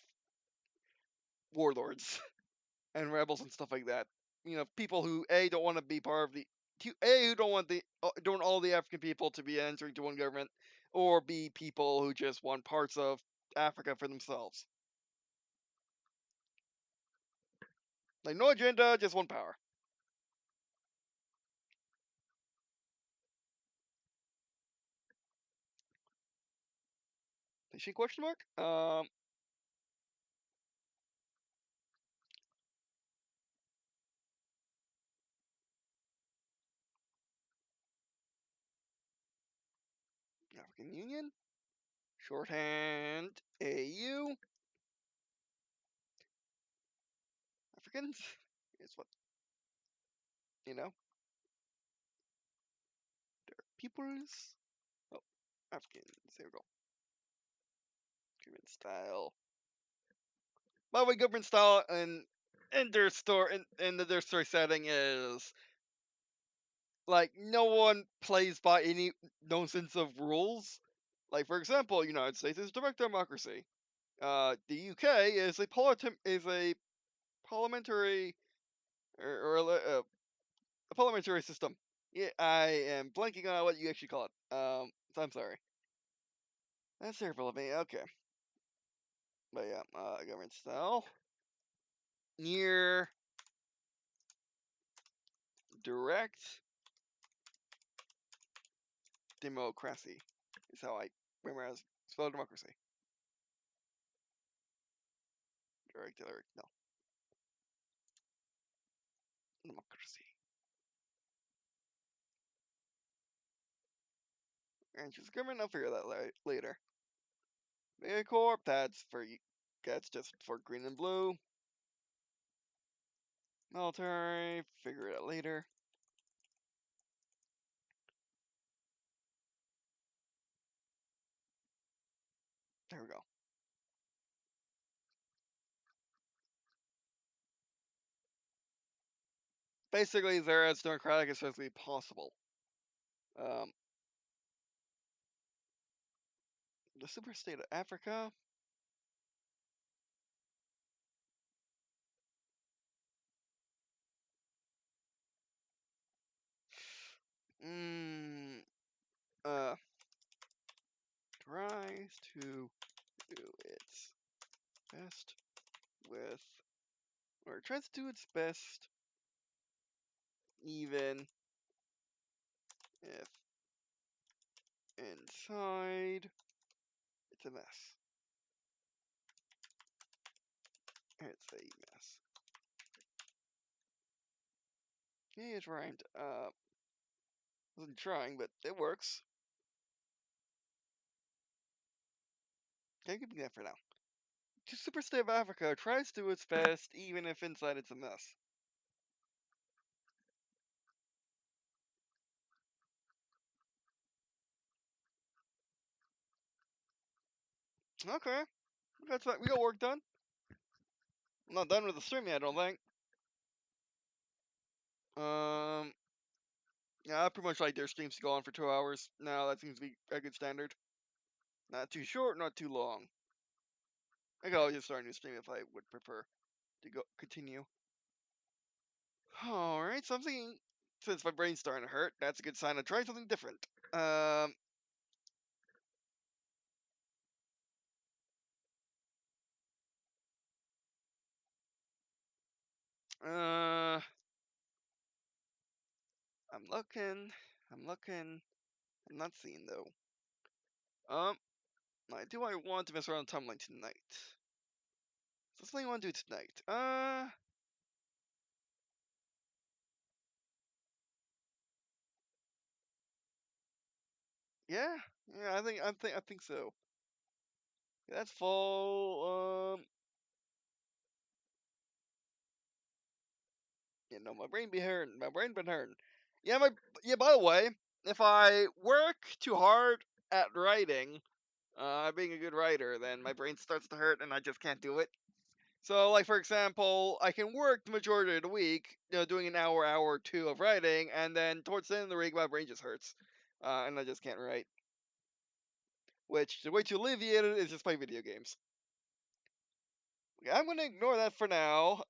warlords and rebels and stuff like that. You know, people who don't want to be part of the who don't want all the African people to be entering to one government, or b people who just want parts of Africa for themselves. Like no agenda, just one power. She question mark? African Union, shorthand AU. Africans is what you know. Peoples. Oh, Africans. There we go. Government style. By the way, government style and their story and their story setting is like no one plays by any nonsense of rules. Like for example, United States is direct democracy. The UK is a parliamentary or a parliamentary system. Yeah, I am blanking on what you actually call it. So I'm sorry. That's terrible of me. Okay, but yeah, government style near direct democracy is how I memorize spell democracy. Direct, no, democracy. And just government. I'll figure that later. Megacorp. That's just for green and blue. Military. Figure it out later. There we go. Basically, they're as democratic as physically possible. Um, the super state of Africa. Mm, uh, tries to do its best with, or tries to do its best, even if inside it's a mess. It's a mess. Yeah, it's rhymed. Wasn't trying, but it works. Okay, give me that for now. The super state of Africa tries to do its best, even if inside it's a mess. Okay, we got work done. I'm not done with the stream yet, I don't think. Um, yeah, I pretty much like their streams to go on for 2 hours. Now that seems to be a good standard. Not too short, not too long. I could always just start a new stream if I would prefer to go continue. All right, so I'm thinking since my brain's starting to hurt, that's a good sign to try something different. Um, Uh, I'm looking. I'm looking. I'm not seeing though. Do I want to mess around the timeline tonight? Is that something I want to do tonight? Yeah, yeah. I think so. That's full. My brain be hurting. My brain been hurting. Yeah, yeah. By the way, if I work too hard at writing, being a good writer, then my brain starts to hurt and I just can't do it. So, like for example, I can work the majority of the week, doing an hour or two of writing, and then towards the end of the week, my brain just hurts, and I just can't write. Which the way to alleviate it is just play video games. Okay, I'm gonna ignore that for now.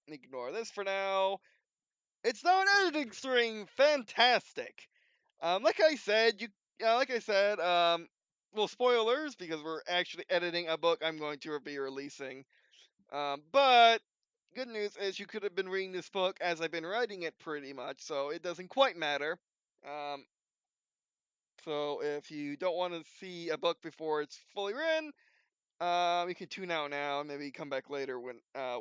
Ignore this for now. It's now an editing string. Fantastic. Like I said, well, spoilers because we're actually editing a book I'm going to be releasing. But good news is you could have been reading this book as I've been writing it pretty much, so it doesn't quite matter. Um, so if you don't want to see a book before it's fully written, you can tune out now and maybe come back later when I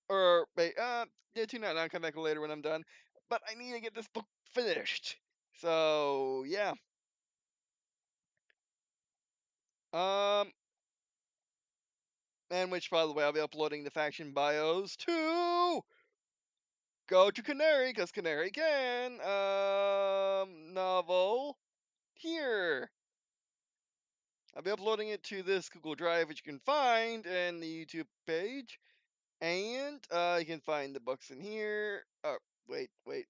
or wait, yeah, tune out now and come back later when I'm done. But I need to get this book finished. So yeah. Um, and which, by the way, I'll be uploading the faction bios to go to Canary, because Canary can. Novel here. I'll be uploading it to this Google Drive, which you can find in the YouTube page, and you can find the books in here. Oh, wait. You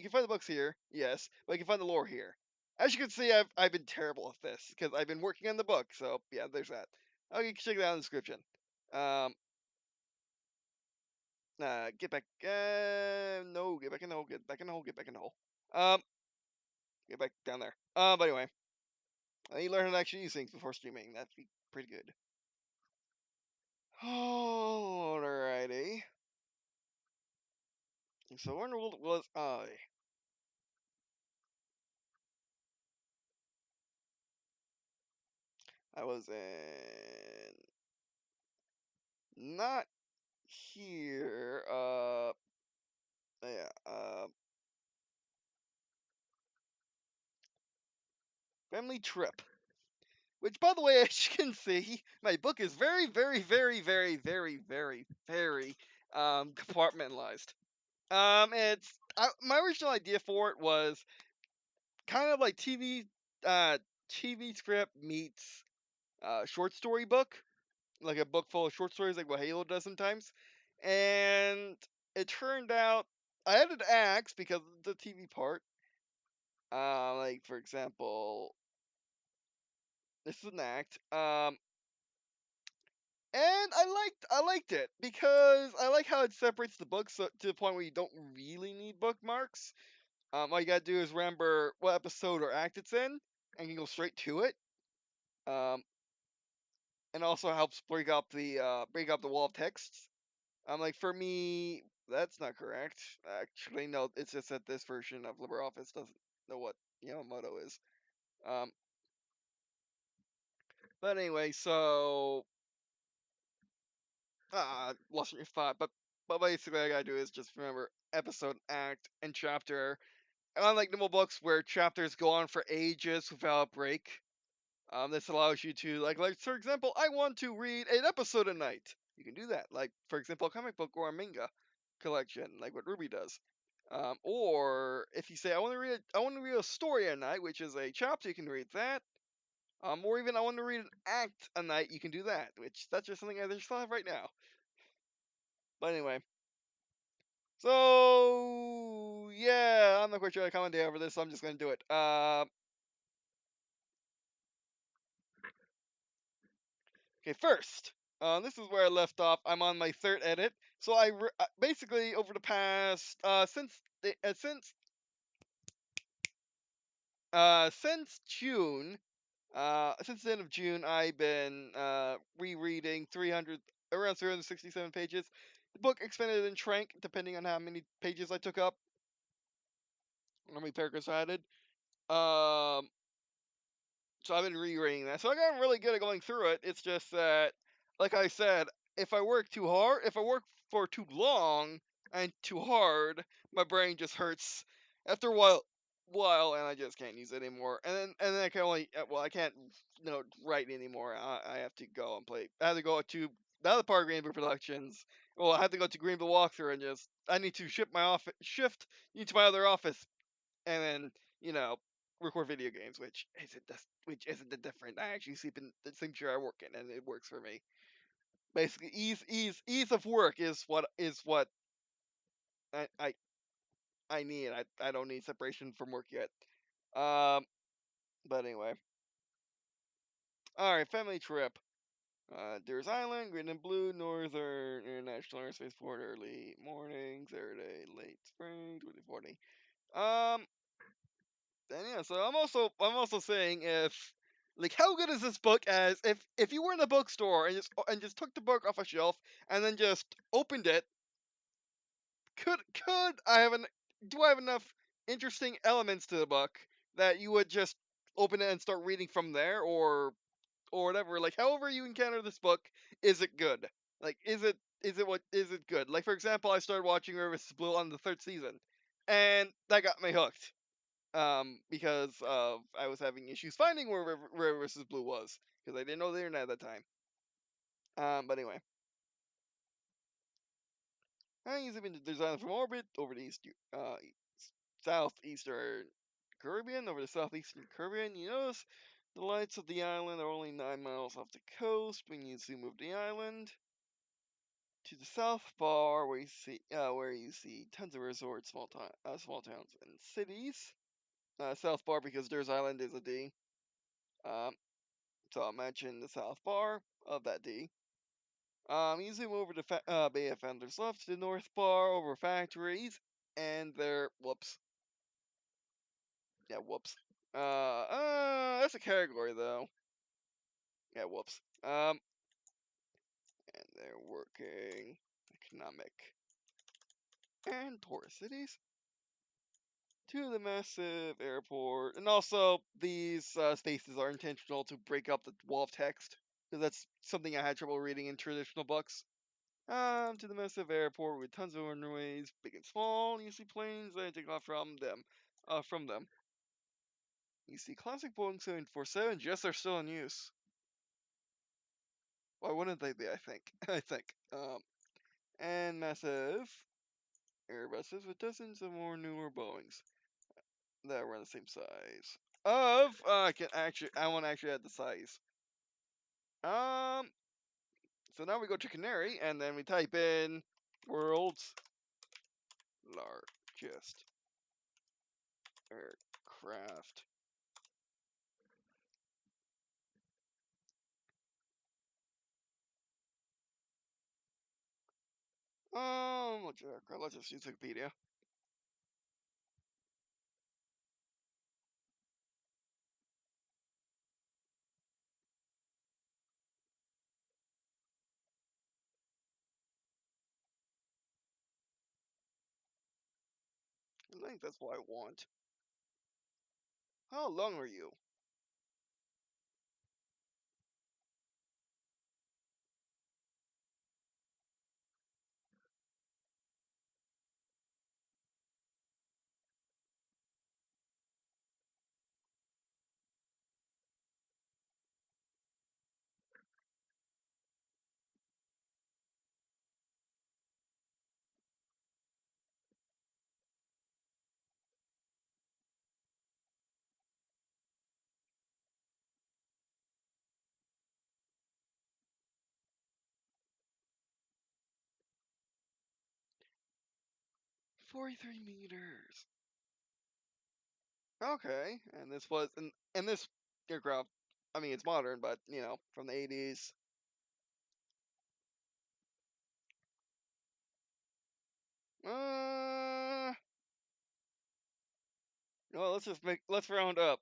can find the books here, yes, but you can find the lore here. As you can see, I've been terrible at this because I've been working on the book. So yeah, there's that. Okay, check that out in the description. Um, get back. No, get back in the hole. Get back in the hole. Get back in the hole. Um, get back down there. But anyway, you learn how to actually use things before streaming. That'd be pretty good. Alrighty. So where in the world was I? I was in not here. Yeah. Family trip. Which, by the way, as you can see, my book is very, very, very, very, very, very, very compartmentalized. It's my original idea for it was kind of like TV script meets short story book, like a book full of short stories, like what Halo does sometimes. And it turned out I added acts because of the TV part. Like for example, this is an act. And I liked it because I like how it separates the books to the point where you don't really need bookmarks. All you gotta do is remember what episode or act it's in, and you can go straight to it. Um, and also helps break up the wall of text. Like for me, that's not correct. Actually, no, it's just that this version of LibreOffice doesn't know what Yamamoto is. Um, but anyway, so lost your thought. But basically, all I gotta do is just remember episode, act, and chapter. Unlike normal books where chapters go on for ages without a break, this allows you to like for example, I want to read an episode a night. You can do that. Like for example, a comic book or a manga collection, like what Ruby does. Or if you say I want to read a story a night, which is a chapter, you can read that. Or even I want to read an act a night, you can do that. Which that's just something I just thought of right now. But anyway, so yeah, I'm not quite sure how to comment over this, so I'm just gonna do it. Okay, first, this is where I left off. I'm on my third edit, so basically over the past since June, Since the end of June, I've been rereading around 367 pages. The book expanded and shrank depending on how many pages I took up, how many paragraphs I added. Um, so I've been rereading that. So I got really good at going through it. It's just that, like I said, if I work for too long and too hard, my brain just hurts after a while, and I just can't use it anymore. And then I can only I can't write anymore. I have to go and play. I have to go to the other part of Green&Blue Productions. Well, I have to go to Green&Blue Walkthrough and just I need to shift into my other office and then you know record video games, which isn't that different. I actually sleep in the same chair I work in, and it works for me. Basically, ease of work is what I I, I need. I don't need separation from work yet. Um, but anyway, all right, family trip. Deers Island, Green and Blue, Northern International Airspace Port, early morning, Saturday, late spring, 2040. Um, And yeah, so I'm also saying if like how good is this book as if you were in a bookstore and just took the book off a shelf and then just opened it, could I have an do I have enough interesting elements to the book that you would just open it and start reading from there or whatever, like however you encounter this book, is it good? Like is it good? Like for example, I started watching River vs. Blue on the third season and that got me hooked because of I was having issues finding where River versus Blue was because I didn't know the internet at that time. But anyway, I usually been designed from orbit over the southeastern Caribbean, over the southeastern Caribbean. You notice the lights of the island are only 9 miles off the coast when you zoom over the island. To the south bar, where you see tons of resorts, small towns, and cities. South bar because Durs Island is a D. Um, So I'll mention the south bar of that D. You zoom over to Bay of Founders left to the north bar over factories, and there. Whoops. Yeah, whoops. That's a category though. Yeah, whoops. And they're working economic and tourist cities to the massive airport, and also these spaces are intentional to break up the wall of text because that's something I had trouble reading in traditional books. To the massive airport with tons of runways, big and small. You see planes that take off from them. You see classic Boeing 747 jets are still in use. Why wouldn't they be? I think. I think. And massive Airbuses with dozens of more newer Boeings that are the same size. I want to actually add the size. Um. So now we go to Canary, and then we type in world's largest aircraft. Let's just use Wikipedia. I think that's what I want. How long are you? $43 meters. Okay, and this aircraft. I mean, it's modern, but from the 80s. Uh, well, let's round up.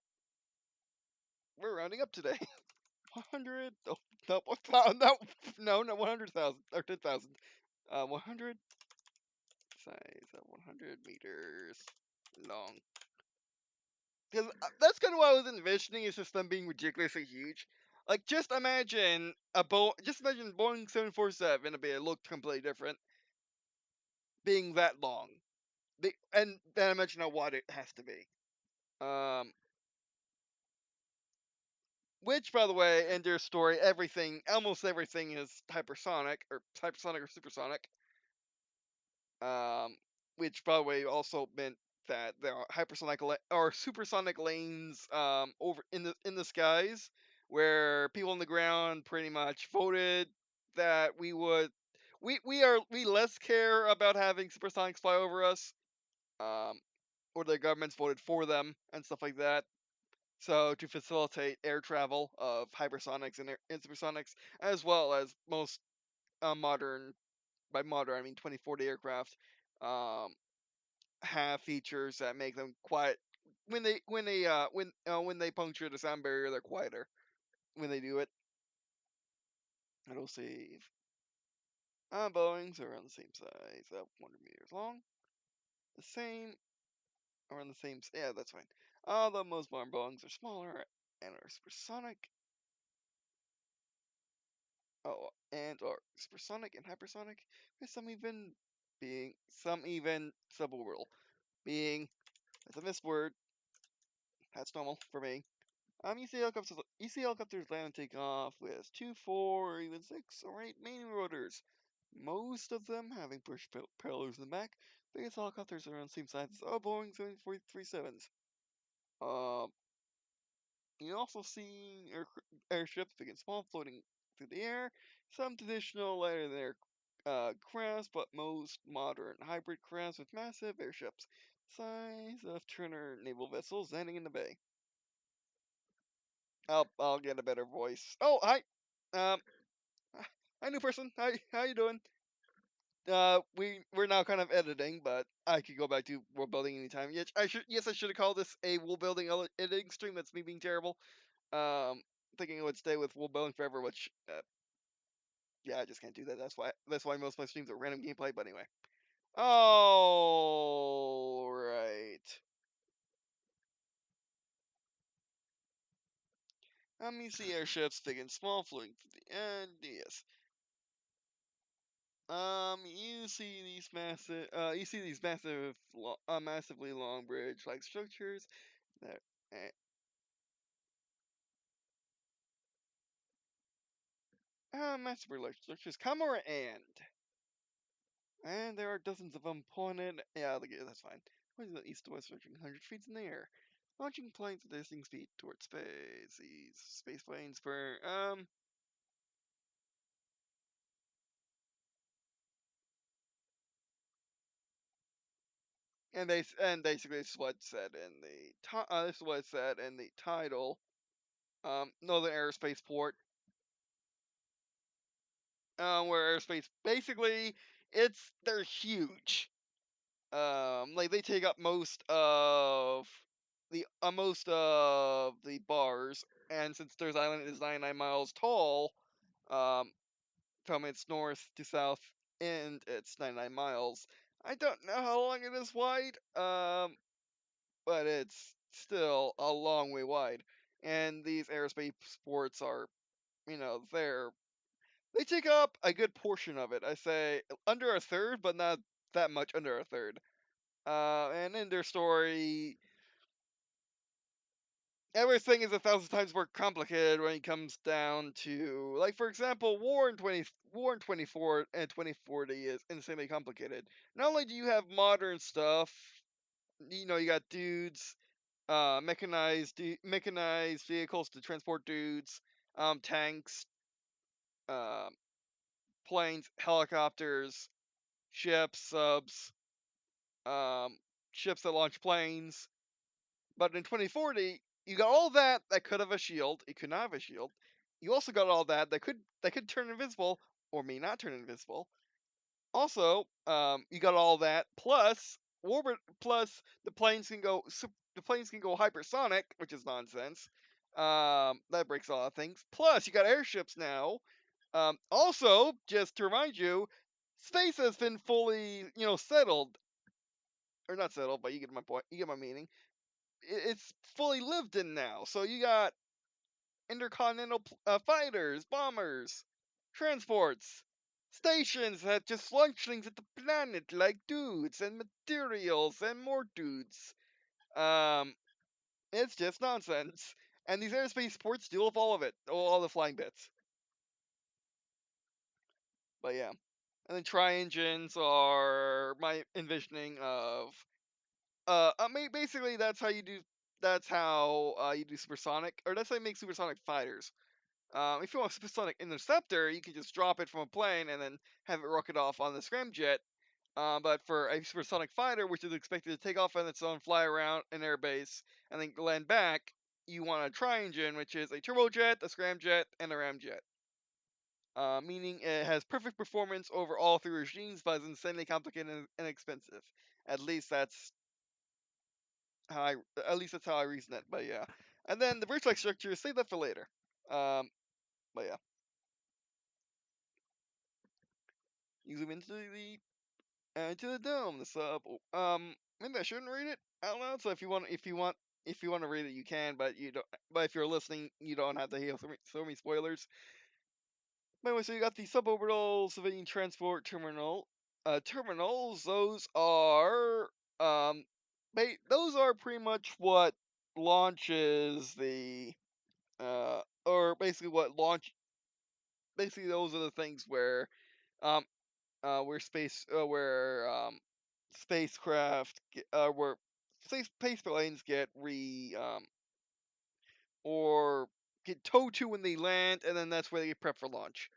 we're rounding up today. 100. Oh, no, no, no, not 100,000 or 10,000. 100 size of 100 meters long. Because that's kind of what I was envisioning, is just them being ridiculously huge. Like, just imagine Boeing 747, it looked completely different, being that long. And then imagine how wide it has to be. Which, by the way, in their story, almost everything is hypersonic or supersonic. Which, by the way, also meant that there are or supersonic lanes over in the skies, where people on the ground pretty much voted that we less care about having supersonics fly over us, um, or the governments voted for them and stuff like that. So to facilitate air travel of hypersonics and supersonics, as well as most modern, by modern I mean 2040 aircraft, um, have features that make them quiet when they puncture the sound barrier. They're quieter when they do it. It'll save. Boeing's are around the same size, 100 meters long. The same, around the same. Yeah, that's fine. Although most modern Boeing's are smaller and are supersonic. Oh, and are supersonic and hypersonic, with some even suborbital. Being, that's a missed word. That's normal for me. You see helicopters land and take off with 2, 4, or even 6 or 8 main rotors. Most of them having push propellers in the back. Biggest helicopters are around the same size as Boeing 747s. Um, you also see airships, big and small, floating through the air. Some traditional lighter than air crafts, but most modern hybrid crafts with massive airships, size of Turner naval vessels landing in the bay. I'll get a better voice. Oh, hi. Um, hi, new person. Hi, how you doing? We're now kind of editing, but I could go back to world building anytime. Yes, I should have called this a world building editing stream. That's me being terrible. Thinking it would stay with world building forever, which yeah, I just can't do that. That's why most of my streams are random gameplay. But anyway, all right. You see airships, big and small, floating through the end. Yes. You see these massively long bridge-like structures that, massive bridge-like structures, comma and there are dozens of them pointed. Yeah, that's fine. Pointing the east to west, stretching 100 feet in the air, launching planes at dizzying speed towards space. These space planes for and basically this is what it said in this is what it said in the title. Northern Aerospace Port, where airspace basically they're huge. Like they take up most of the bars, and since Stairs Island is 99 miles tall, um, from its north to south end, it's 99 miles. I don't know how long it is wide, but it's still a long way wide. And these aerospace ports are, they take up a good portion of it. I say under a third, but not that much under a third. And in their story, everything is 1,000 times more complicated when it comes down to, like, for example, war in 24 and 2040 is insanely complicated. Not only do you have modern stuff, you got dudes, mechanized vehicles to transport dudes, tanks, um, planes, helicopters, ships, subs, um, ships that launch planes. But in 2040, you got all that could have a shield. It could not have a shield. You also got all that could turn invisible or may not turn invisible. Also, you got all that plus orbit plus the planes can go hypersonic, which is nonsense. That breaks a lot of things. Plus, you got airships now. Also, just to remind you, space has been fully, settled, or not settled, but you get my point. You get my meaning. It's fully lived in now. So you got intercontinental fighters, bombers, transports, stations that just launch things at the planet like dudes and materials and more dudes. Um, it's just nonsense. And these airspace ports deal with all of it, all the flying bits. But yeah. And then tri-engines are my envisioning of I mean basically that's how you do supersonic, or that's how you make supersonic fighters. If you want a supersonic interceptor, you can just drop it from a plane and then have it rocket off on the scramjet. But for a supersonic fighter, which is expected to take off on its own, fly around an airbase, and then land back, you want a tri-engine, which is a turbojet, a scramjet, and a ramjet. Meaning it has perfect performance over all three regimes, but is insanely complicated and expensive. At least that's how I, at least that's how I reason it. But yeah, and then the vertex structure, save that for later. Um, but yeah, you zoom into the dome. The sub. Maybe I shouldn't read it out loud. So if you want to read it, you can. But you don't. But if you're listening, you don't have to hear so many spoilers. Anyway, so you got the suborbital civilian transport terminals. Those are those are pretty much what launches the or basically what launch. Basically, those are the things um where spacecraft where space planes get or get towed to when they land, and then that's where they get prepped for launch.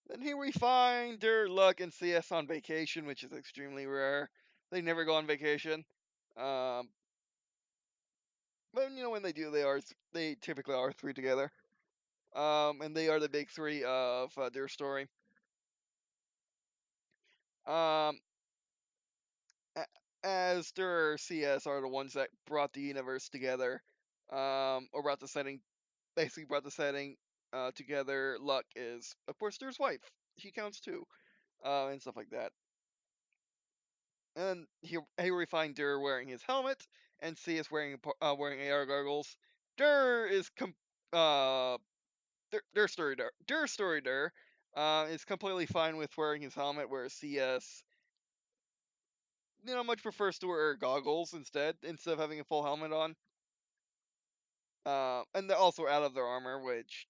Then here we find Der, Luck, and CS on vacation, which is extremely rare. They never go on vacation. Um, but when they do, they typically are three together. And they are the big three of their story. Um, as their CS are the ones that brought the universe together, or basically brought the setting together. Luck is, of course, there's wife. She counts too, and stuff like that. And here we find Dur wearing his helmet, and C is wearing AR goggles. Dur is uh Dur story Dur is completely fine with wearing his helmet, whereas CS much prefers to wear goggles instead of having a full helmet on. And they're also out of their armor, which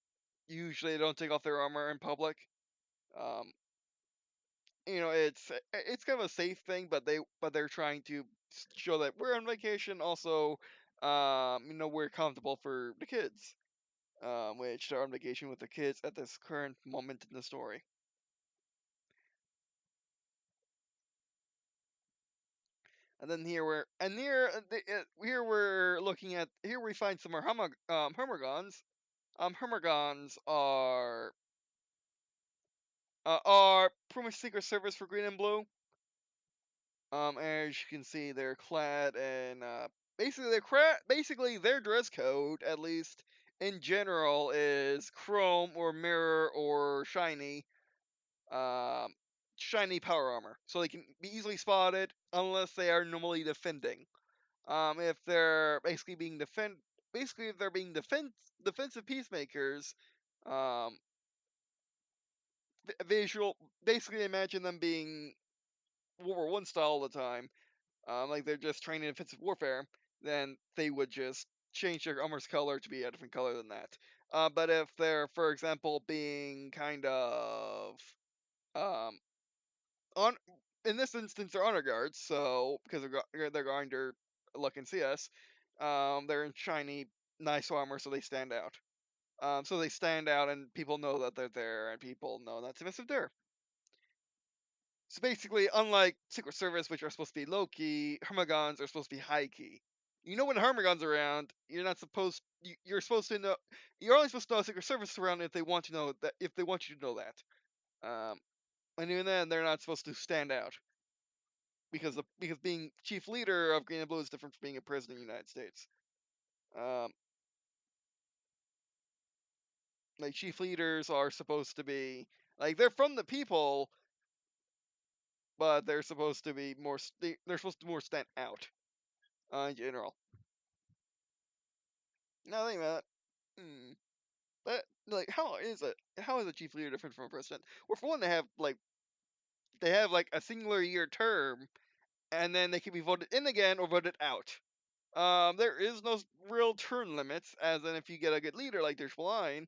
usually they don't take off their armor in public. Um, it's kind of a safe thing, but they're trying to show that we're on vacation. Also, we're comfortable for the kids, which they're on vacation with the kids at this current moment in the story. And then here we're looking at here we find some more Hummergons. Hummergons are pretty much Secret Service for Green and Blue. As you can see, they're clad in basically their dress code, at least in general, is chrome or mirror or um, shiny power armor, so they can be easily spotted unless they are normally defending. If they're basically if they're being defensive peacemakers, um, visual. Basically, imagine them being World War One style all the time, like they're just trained in offensive warfare, then they would just change their armor's color to be a different color than that. But if they're, for example, being kind of um, on in this instance, they're honor guards, so because they're going to look and see us, they're in shiny, nice armor, so they stand out. So they stand out, and people know that they're there, and people know that's submissive there. So basically, unlike Secret Service, which are supposed to be low key, Hermagons are supposed to be high key. When Hermagon's around, you're not supposed. You're supposed to know. You're only supposed to know Secret Service is around if they want to know that. If they want you to know that. Um, And even then, they're not supposed to stand out because being chief leader of Green and Blue is different from being a president of the United States. Um, like chief leaders are supposed to be like they're from the people, but they're supposed to be more. They're supposed to more stand out in general. Now think about it. But like, how is a chief leader different from a president? Well, for one, they have like a singular year term, and then they can be voted in again or voted out. There is no real term limits, as in if you get a good leader like there's Line,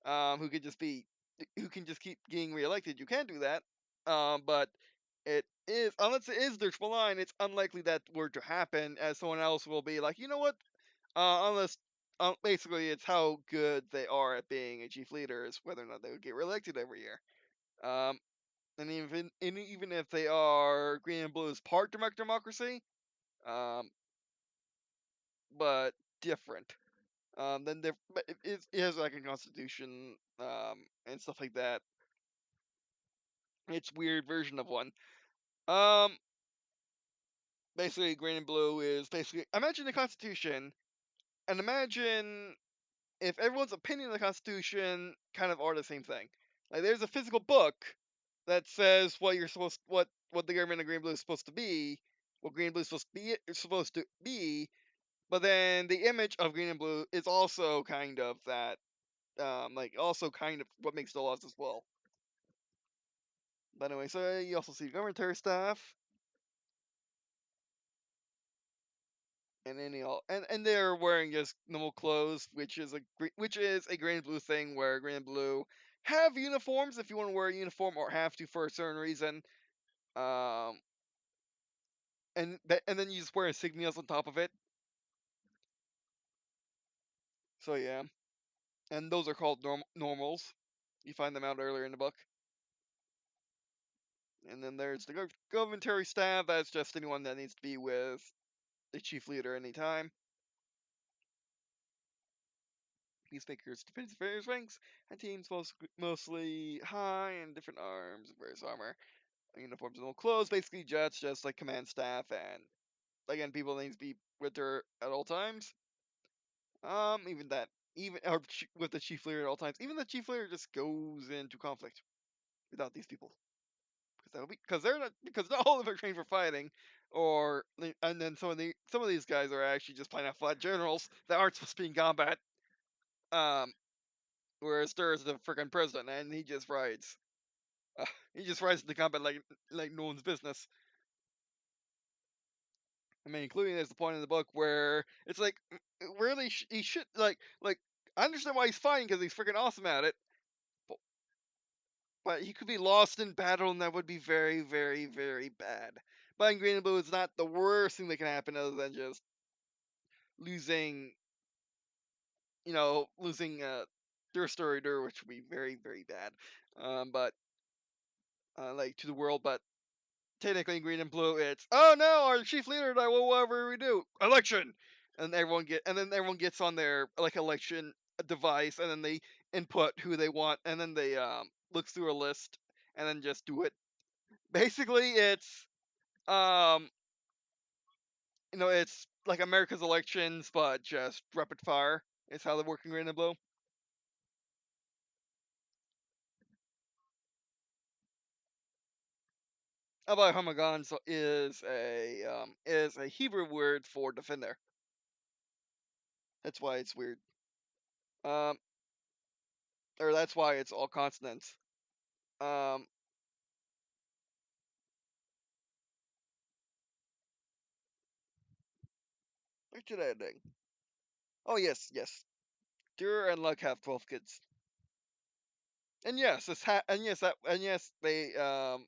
who could just be who can just keep getting reelected, you can do that. But it is unless it is there's Line, it's unlikely that were to happen, as someone else will be like, you know what? Unless basically it's how good they are at being a chief leader is whether or not they would get reelected every year. Um, and even if they are Green and Blue's part direct democracy, um, but different. But it has like a constitution, and stuff like that. It's weird version of one. Um, basically, Green and Blue is basically imagine the Constitution, and imagine if everyone's opinion of the Constitution kind of are the same thing. Like there's a physical book that says what the government of Green and Blue is supposed to be, what Green and Blue is supposed to be, but then the image of Green and Blue is also kind of that, like also kind of what makes the laws as well. But anyway, so you also see governmentary staff, and then and they're wearing just normal clothes, which is a Green and Blue thing, where Green and Blue have uniforms if you want to wear a uniform or have to for a certain reason. Um, and then you just wear insignias on top of it. So yeah, and those are called normals. You find them out earlier in the book. And then there's the governmentary staff. That's just anyone that needs to be with the chief leader anytime. Peacemakers, defense various ranks, and teams mostly high and different arms and various armor. Uniforms and old clothes, basically just like command staff, and again people need to be with her at all times. Even that, even or with the chief leader at all times. Even the chief leader just goes into conflict without these people because they're not because not all of them are trained for fighting, and then some of these guys are actually just plain out flat generals that aren't supposed to be in combat. Um, whereas Stir is the freaking president, and he just rides. Uh, he just rides into combat like no one's business. I mean, including there's the point in the book where it's like, really, he should like. I understand why he's fighting because he's freaking awesome at it, but, he could be lost in battle, and that would be very, very, very bad. But in Green and Blue, it's not the worst thing that can happen, other than just losing, losing their story, which would be very, very bad. But like to the world, but technically in Green and Blue, it's oh no, our chief leader died. Well, whatever we do, election, and then everyone gets on their like election device, and then they input who they want, and then they look through a list, and then just do it. Basically, um it's like America's elections, but just rapid fire. Is how they work in Green and Blue. About Hamagon is a Hebrew word for defender. That's why it's weird. Um, or that's why it's all consonants. Um, what's that ending? Oh yes, yes. Dur and Luck have 12 kids, and yes, and yes, and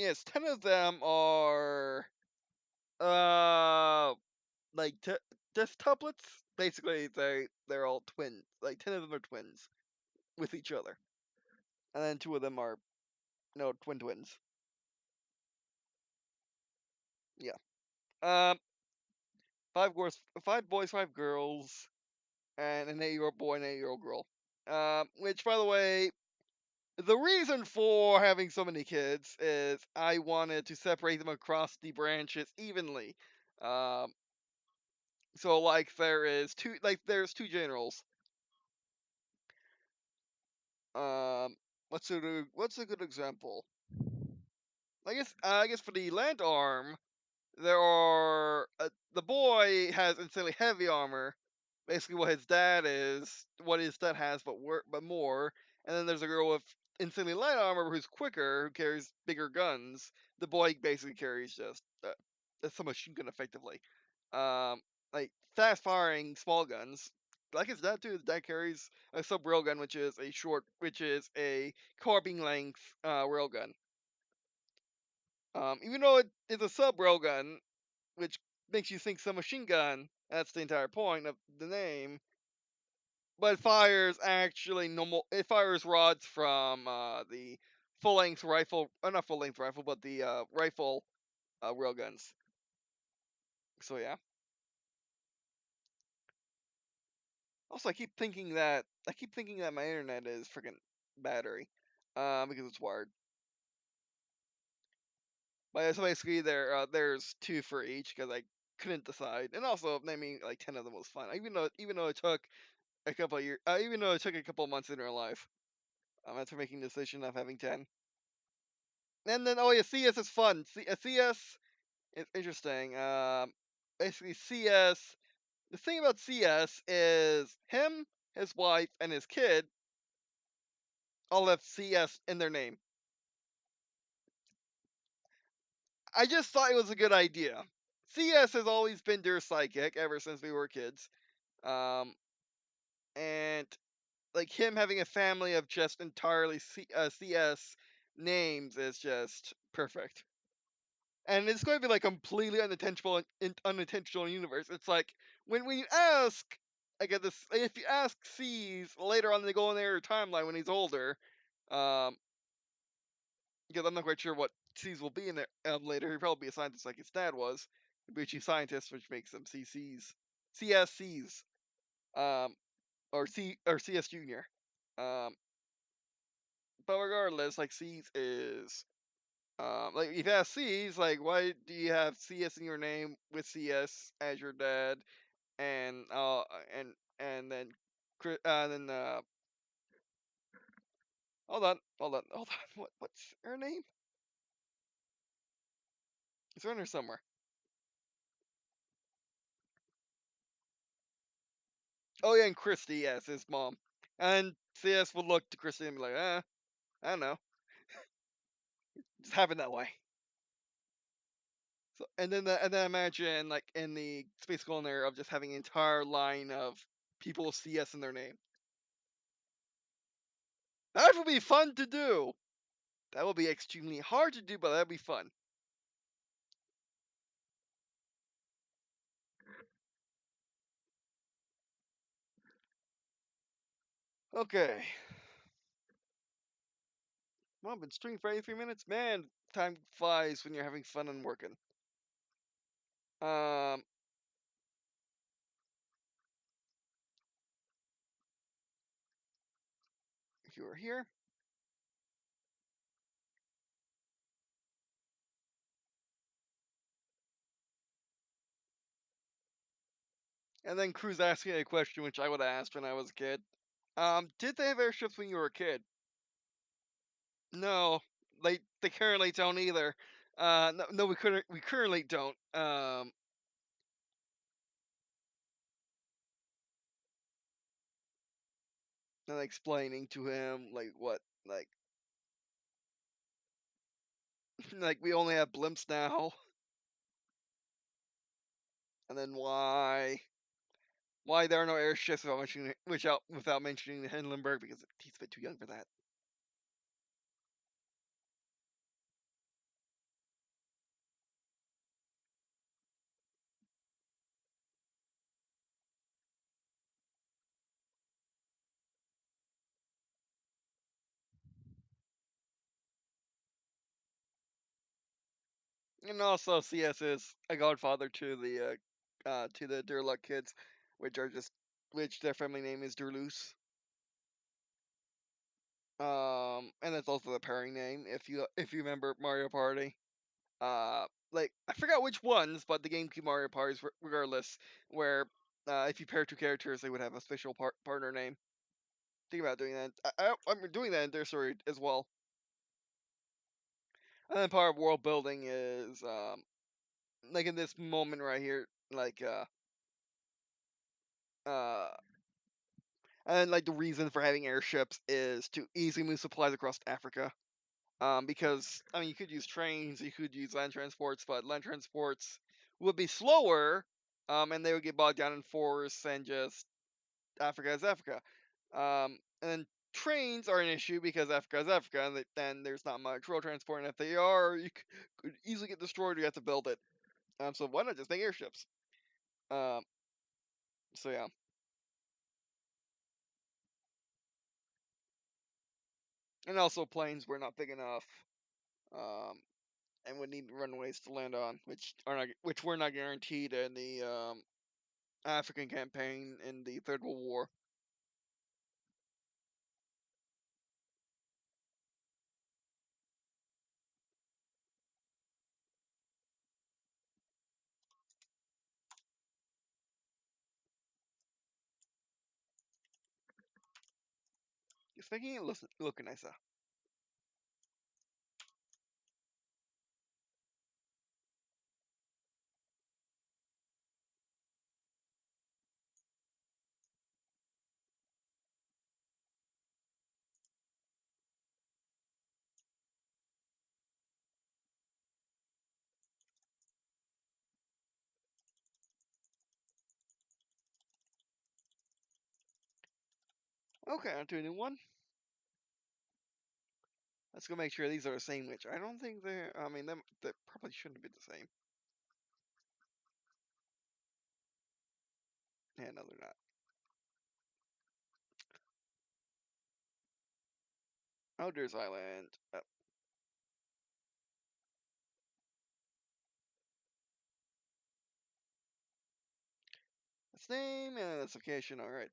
yes, 10 of them are uh like desktoplets. Basically, they're all twins. Like 10 of them are twins with each other, and then 2 of them are no twins. Yeah. Um, 5 boys, 5 girls, and an 8-year-old boy and an 8-year-old girl. Which, by the way, The reason for having so many kids is I wanted to separate them across the branches evenly. Um, so like there's two generals. Um, what's a good example? I guess for the land arm, there are the boy has insanely heavy armor, basically what his dad is, what his dad has, but more. And then there's a girl with insanely light armor who's quicker, who carries bigger guns. The boy basically carries just a submachine gun effectively, um, like fast firing small guns. Like his dad too. His dad carries a sub railgun, which is a carbine length railgun. Even though it is a sub railgun, which makes you think submachine gun. That's the entire point of the name. But it fires actually normal. It fires rods from the full length rifle, not full length rifle, but the rifle railguns. So yeah. Also, I keep thinking that my internet is freaking battery, because it's wired. But so basically, there's two for each because I couldn't decide, and also naming like 10 of them was fun. Even though it took a couple of years, even though it took a couple of months in real life, after making the decision of having 10. And then, oh yeah, CS is fun. CS is interesting. Basically, CS. The thing about CS is him, his wife, and his kid all have CS in their name. I just thought it was a good idea. CS has always been their sidekick ever since we were kids. Um, and like him having a family of just entirely CS names is just perfect. And it's going to be like completely unintentional universe. It's like when you ask, I get this. If you ask C's later on, they go in their timeline when he's older, um, because I'm not quite sure what C's will be in there later. He'll probably be a scientist like his dad was, a chief scientist, which makes them CCs, CSCs, um, or CS Junior. Um, but regardless, like C's is like if you have C's, like why do you have CS in your name with CS as your dad, and and and then hold on, what's her name? It's in there somewhere. Oh yeah, and Christy, yes, his mom, and CS would look to Christy and be like, I don't know, just happened that way. So and then imagine like in the space colonizer of just having an entire line of people with CS in their name. That would be fun to do. That will be extremely hard to do, but that'd be fun. Okay. Well, I've been streaming for 83 minutes. Man, time flies when you're having fun and working. Um, you are here. And then Cruz asking a question which I would have asked when I was a kid. Did they have airships when you were a kid? No, they currently don't either. No, we currently don't. And explaining to him like what, like, like we only have blimps now, and then why there are no airships without mentioning the Hindenburg because he's a bit too young for that. And also, CS is a godfather to the Durluck kids, which are just which their family name is Durlus. And that's also the pairing name if you remember Mario Party. Like I forgot which ones, but the GameCube Mario Parties, regardless, where if you pair two characters, they would have a special partner name. Think about doing that. I'm doing that in their story as well. And then part of world building is like in this moment right here, like uh and like the reason for having airships is to easily move supplies across Africa. Because I mean, you could use trains, you could use land transports, but land transports would be slower, and they would get bogged down in forests and just Africa is Africa. And then trains are an issue because Africa is Africa, and then there's not much road transport, and if they are, you could easily get destroyed. Or you have to build it. So why not just make airships? Um, so yeah, and also planes were not big enough. Um, and would need runways to land on, which were not guaranteed in the African campaign in the Third World War. Just making it look nicer. Okay, on to a new one. Let's go make sure these are the same, which I don't think they're. I mean, they probably shouldn't be the same. Yeah, no, they're not. Outdoors Island. Its name and its location. All right.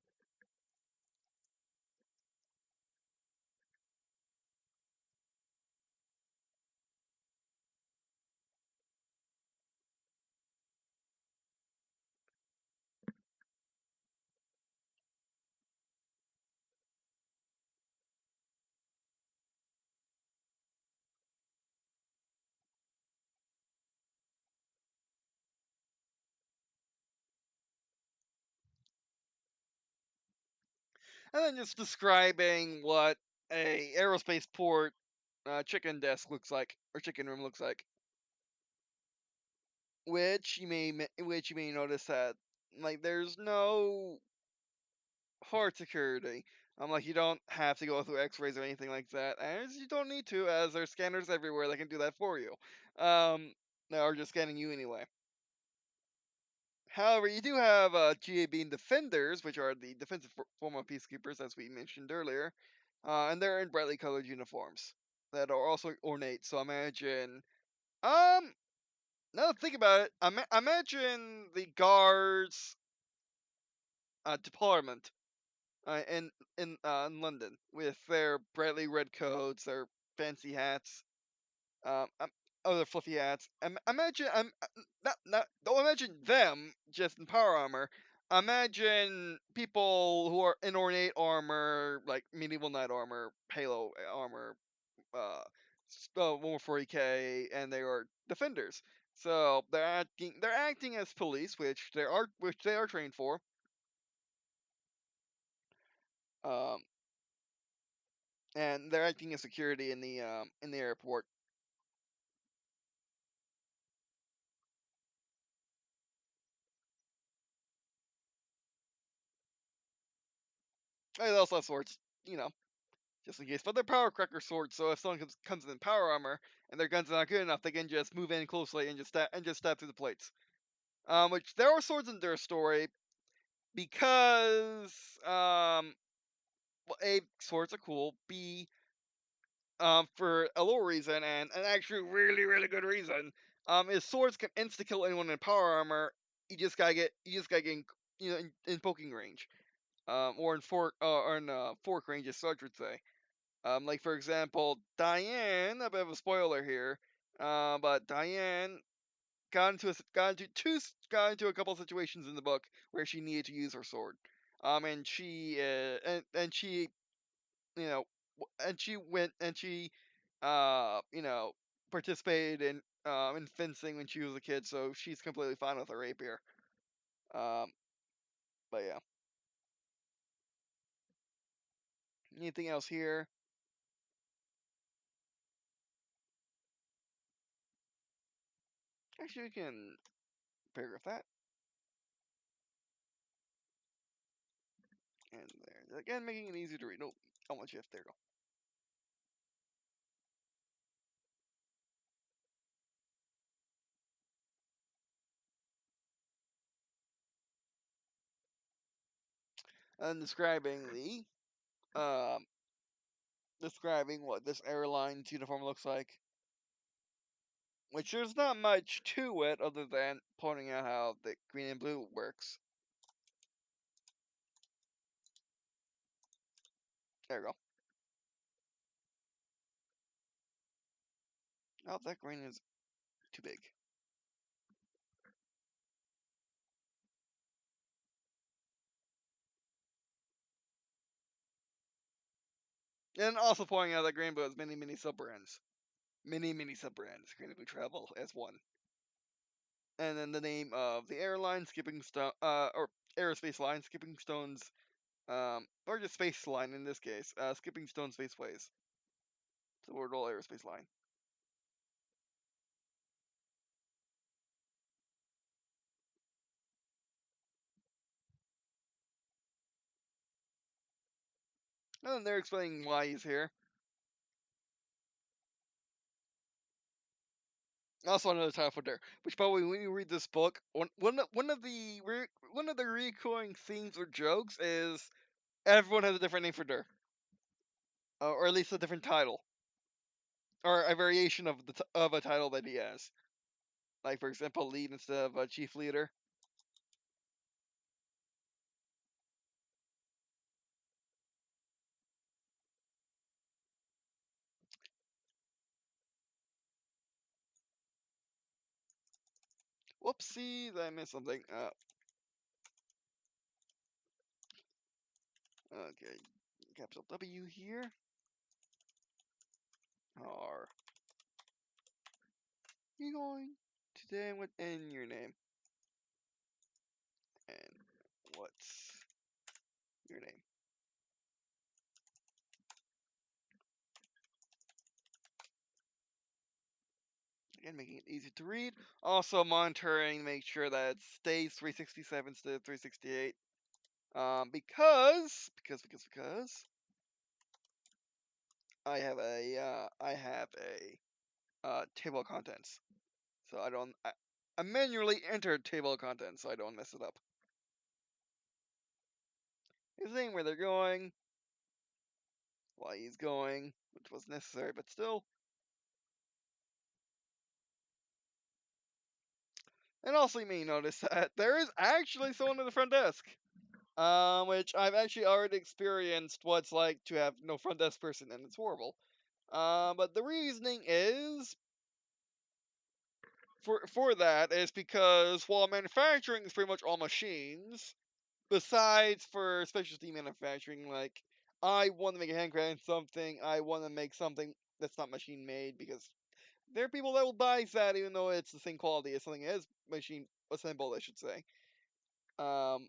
And then just describing what a aerospace port chicken desk looks like, or chicken room looks like. Which you may notice that like there's no hard security. Like you don't have to go through X-rays or anything like that, and you don't need to, as there's scanners everywhere that can do that for you. That are just scanning you anyway. However, you do have GA defenders, which are the defensive form of peacekeepers, as we mentioned earlier, and they're in brightly colored uniforms that are also ornate. So imagine, um, now that I think about it, imagine the guards to Parliament in London with their brightly red coats, their fancy hats, other fluffy hats. Imagine not don't imagine them just in power armor. Imagine people who are in ornate armor, like medieval knight armor, halo armor, 140K, and they are defenders. So they're acting as police, which they are trained for. Um, and they're acting as security in the airport. They also have swords, you know, just in case. But they're power cracker swords, so if someone comes in power armor and their guns are not good enough, they can just move in closely and just stab through the plates. Which there are swords in their story because well, A, swords are cool. B, for a little reason and an actually really really good reason, is swords can insta kill anyone in power armor. You just gotta get in poking range, or in fork range, as Sarge would say. Like for example, Diane. A bit of a spoiler here, but Diane got into a couple situations in the book where she needed to use her sword. And she and she you know and she went and she you know participated in fencing when she was a kid, so she's completely fine with her rapier. Um, but yeah, anything else here? Actually, we can paragraph that and there again, making it easy to read. Oh, I want shift. There you go. And um describing what this airline's uniform looks like, which there's not much to it other than pointing out how the green and blue works. There you go. Oh, that green is too big. And also pointing out that green and blue has many, many sub-brands. Many, many sub-brands. Green and blue travel as one. And then the name of the airline, Skipping Stone, or aerospace line, Skipping Stones, or just space line in this case, Skipping Stone Spaceways. It's a Orbital Aerospace Line. And then they're explaining why he's here. Also another title for there. Which, by the way, when you read this book, one of the recurring themes or jokes is everyone has a different name for Der, or at least a different title, or a variation of of a title that he has. Like for example, lead instead of chief leader. Whoopsie, I missed something. Okay, capital W here. Are you going today within your name? And what's your name? Again, making it easy to read. Also monitoring, make sure that it stays 367 instead of 368. Because I have a table of contents, so I manually entered table of contents so I don't mess it up. He's saying where they're going, why he's going, which was necessary, but still. And also, you may notice that there is actually someone at the front desk. Which I've actually already experienced what it's like to have no front desk person, and it's horrible. But the reasoning is for that is because while manufacturing is pretty much all machines, besides for specialty manufacturing, like I want to make a handcraft something, I want to make something that's not machine made because there are people that will buy that even though it's the same quality as something that is machine assembled, I should say. Um,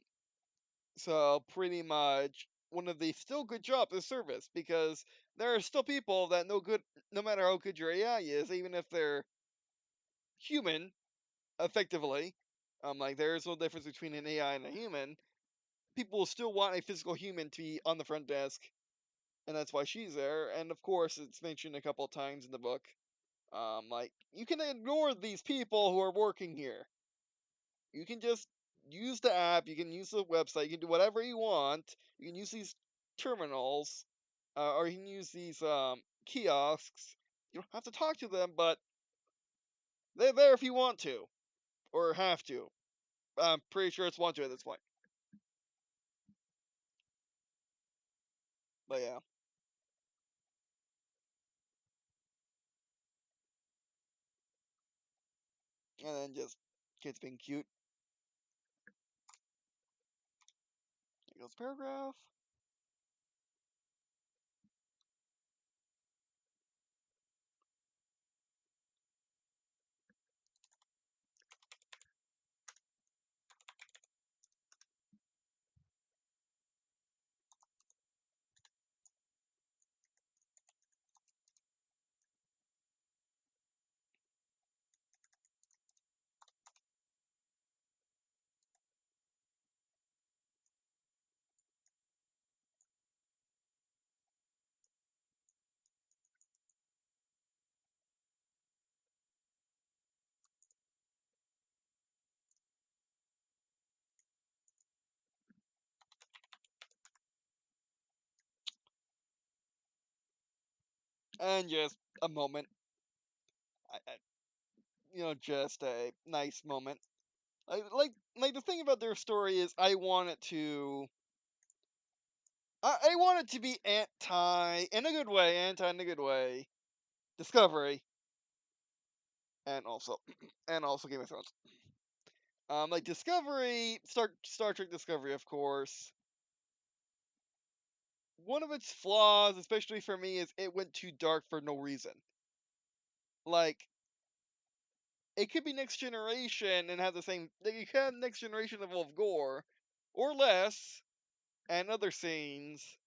So pretty much one of the still good jobs is service because there are still people that no matter how good your AI is, even if they're human, effectively, like there is no difference between an AI and a human. People will still want a physical human to be on the front desk, and that's why she's there. And of course, it's mentioned a couple of times in the book. Like you can ignore these people who are working here. You can just use the app, you can use the website, you can do whatever you want. You can use these terminals, or you can use these kiosks. You don't have to talk to them, but they're there if you want to or have to. I'm pretty sure it's want to at this point. But yeah, And then just kids being cute. There goes paragraph. And just a moment. Just a nice moment. Like the thing about their story is I want it to. I want it to be in a good way, anti in a good way. Discovery, and also, and also Game of Thrones. Like Discovery, Star Trek Discovery, of course. One of its flaws, especially for me, is it went too dark for no reason. Like, it could be Next Generation and have the same. Like, you could have Next Generation level of gore, or less, and other scenes,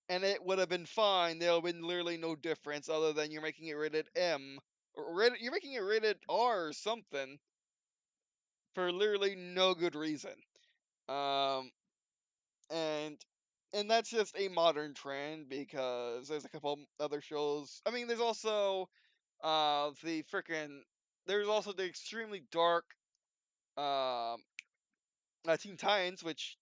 and it would have been fine. There would have been literally no difference other than you're making it rated M, or you're making it rated R or something for literally no good reason. Um, and that's just a modern trend because there's a couple other shows. I mean, there's also the freaking there's also the extremely dark um Teen Titans, which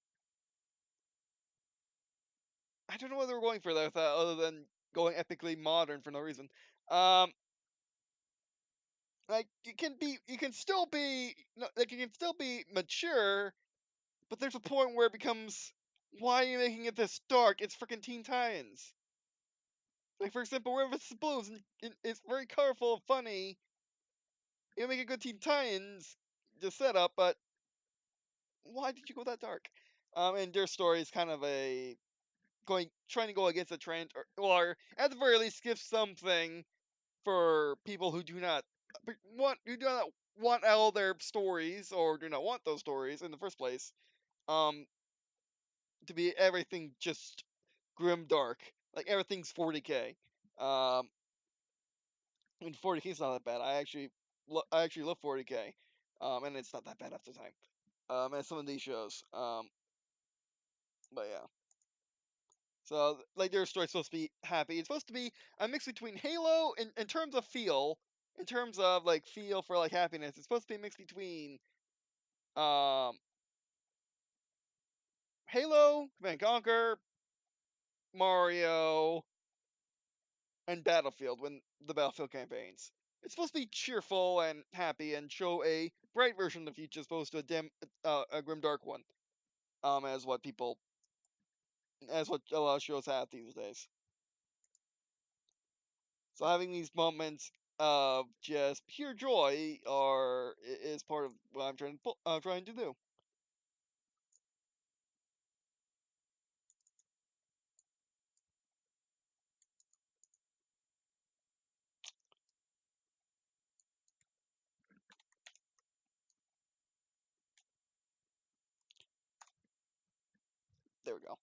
I don't know what they were going for there with that, other than going epically modern for no reason. Um, like you can still be, no, like you can still be mature, but there's a point where it becomes, why are you making it this dark? It's freaking Teen Titans. Like for example, wherever it's blues, and it's very colorful, and funny. You make a good Teen Titans, just set up, but why did you go that dark? And their story is kind of a trying to go against the trend, or at the very least give something for people who do not want all their stories, or do not want those stories in the first place. Um, to be everything just grim dark, like everything's 40K. Um, and 40K is not that bad. I actually love 40K. And it's not that bad after time. And some of these shows. But yeah. So, like, their story's supposed to be happy. It's supposed to be a mix between Halo in terms of feel, in terms of like feel for like happiness. It's supposed to be a mix between um Halo, Command and Conquer, Mario, and Battlefield when the Battlefield campaigns. It's supposed to be cheerful and happy and show a bright version of the future, as opposed to a grim dark one. As what people, as what a lot of shows have these days. So having these moments of just pure joy is part of what I'm trying to do. There we go.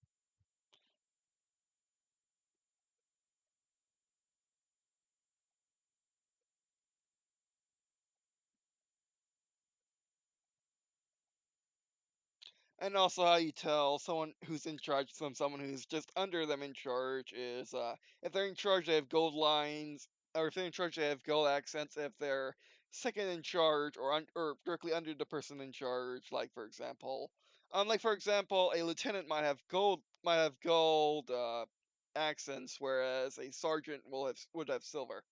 And also, how you tell someone who's in charge from someone who's just under them in charge is if they're in charge, they have gold lines, or if they're in charge, they have gold accents. If they're second in charge, or directly under the person in charge, like for example, a lieutenant might have gold accents, whereas a sergeant would have silver.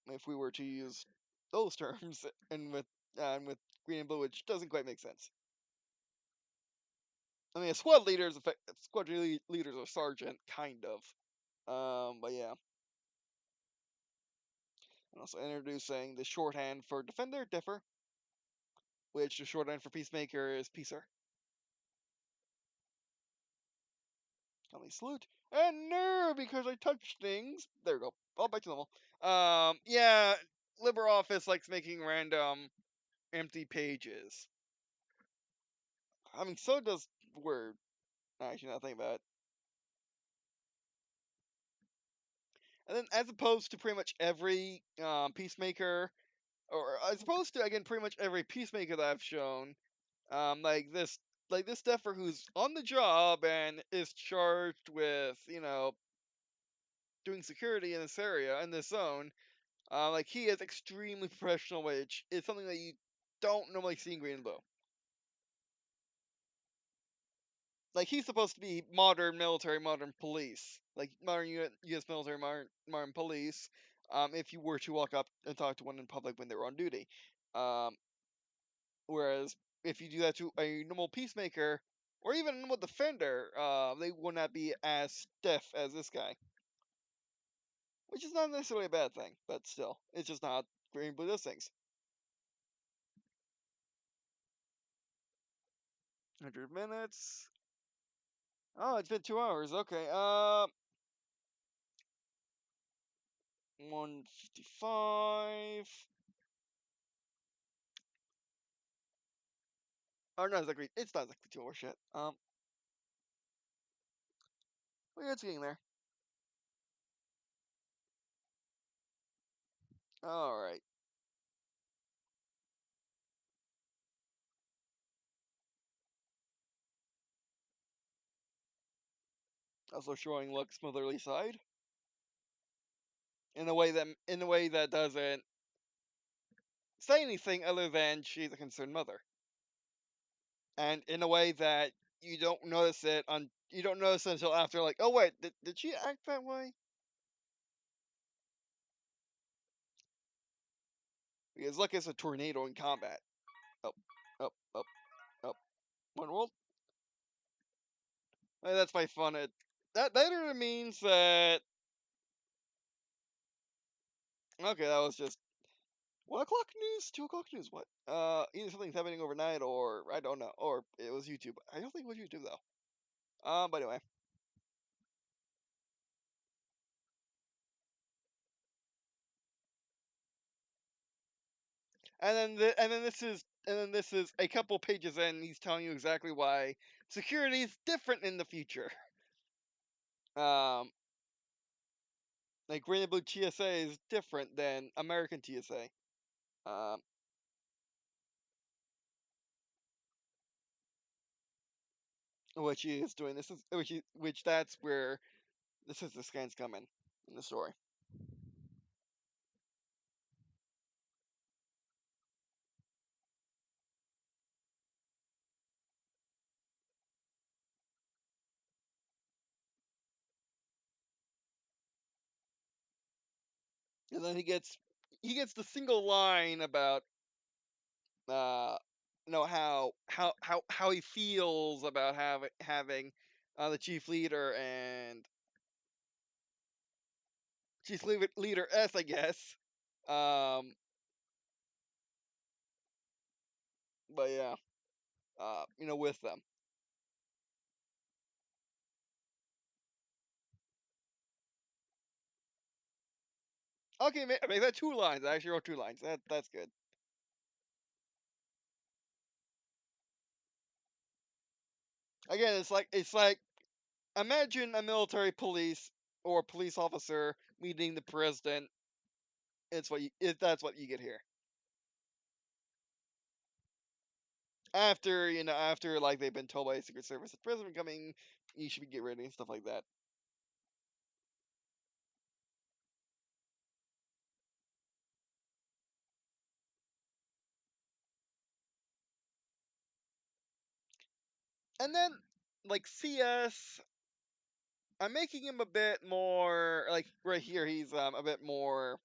If we were to use those terms, and with green and blue, which doesn't quite make sense. I mean, squad leaders are sergeant, kind of. But yeah. Also introducing the shorthand for Defender, Differ, which the shorthand for Peacemaker is Peacer. Only salute. And no, because I touched things. There we go. All back to normal. Yeah, LibreOffice likes making random empty pages. I mean, so does Word. Actually, not thinking about it. And then, as opposed to pretty much every Peacemaker, or as opposed to again pretty much every Peacemaker that I've shown, like this Steffer who's on the job and is charged with doing security in this area in this zone. Like he is extremely professional, which is something that you don't normally see in Green and Blue. Like he's supposed to be modern military, modern police, like modern U.S. military, modern police. If you were to walk up and talk to one in public when they were on duty, um, whereas if you do that to a normal peacemaker or even a normal defender, they will not be as stiff as this guy, which is not necessarily a bad thing, but still, it's just not how Green and Blue does things. 100 minutes. Oh, it's been 2 hours. Okay. 155. Oh no, it's not exactly 2 hours yet. Well, yeah, it's getting there. All right. Also showing Luck's motherly side in a way that doesn't say anything other than she's a concerned mother, and in a way that you don't notice it until after, like, oh wait, did she act that way? Because Luck is a tornado in combat. Up, up, up, up. One world. That's my fun. That either means that okay, that was just 1 o'clock news, 2 o'clock news. What? Either something's happening overnight, or I don't know, or it was YouTube. I don't think it was YouTube though. But anyway, and then this is a couple pages in. He's telling you exactly why security is different in the future. Um, like Green and Blue TSA is different than American TSA. Um, which he is doing. This is which that's where this is the scans coming in the story. And then he gets the single line about uh how he feels about having the chief leader and leader S, I guess. Um, but yeah, with them. Okay, make that 2 lines. I actually wrote 2 lines. That's good. Again, it's like imagine a military police or police officer meeting the president. That's what you get here. After like they've been told by the Secret Service the president coming, you should be get ready and stuff like that. And then like CS, I'm making him a bit more like right here. He's a bit more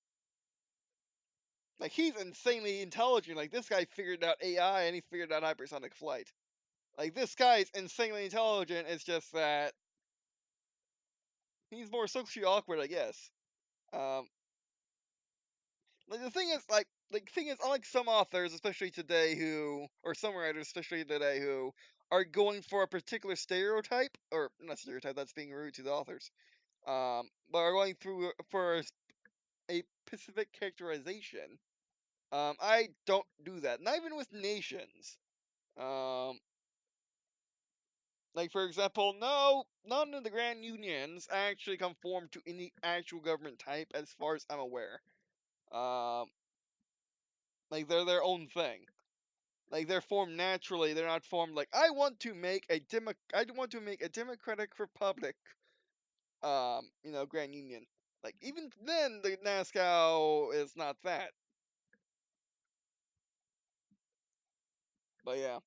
like he's insanely intelligent. Like this guy figured out AI and he figured out hypersonic flight. Like this guy's insanely intelligent. It's just that he's more socially awkward, I guess. Um, Like the thing is, unlike some authors, especially today, or some writers, especially today, who are going for a particular stereotype, or not stereotype, that's being rude to the authors, but are going through for a specific characterization. I don't do that, not even with nations. Um, like for example, no, none of the Grand Unions actually conform to any actual government type, as far as I'm aware. Um, like they're their own thing. Like they're formed naturally. They're not formed like I want to make a democratic republic. Grand Union. Like even then, the NASCAR is not that. But yeah,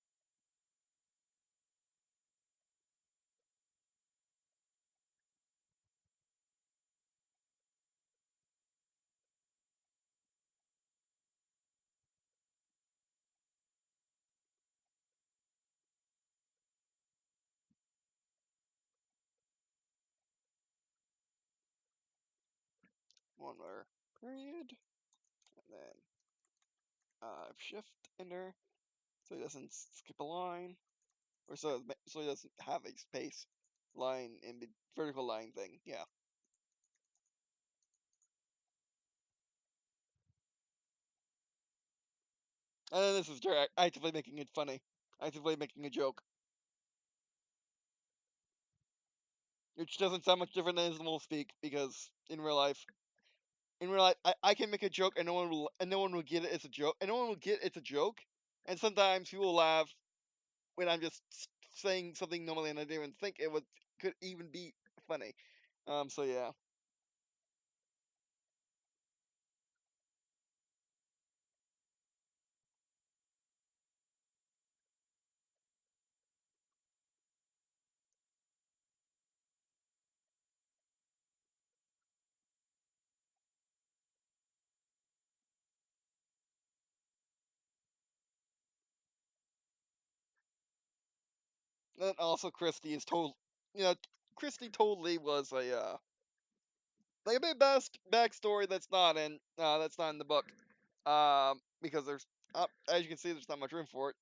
one more period, and then shift enter so he doesn't skip a line, or so he doesn't have a space line in the vertical line thing. Yeah, and then this is Jared actively making it funny, actively making a joke, which doesn't sound much different than his normal speak because in real life, I can make a joke and no one will get it. It's a joke, and no one will get it's a joke. And sometimes people will laugh when I'm just saying something normally, and I didn't even think it could even be funny. So yeah, and also Christy is told, you know, Christy totally was like a bit best backstory that's not in the book, because there's as you can see, there's not much room for it.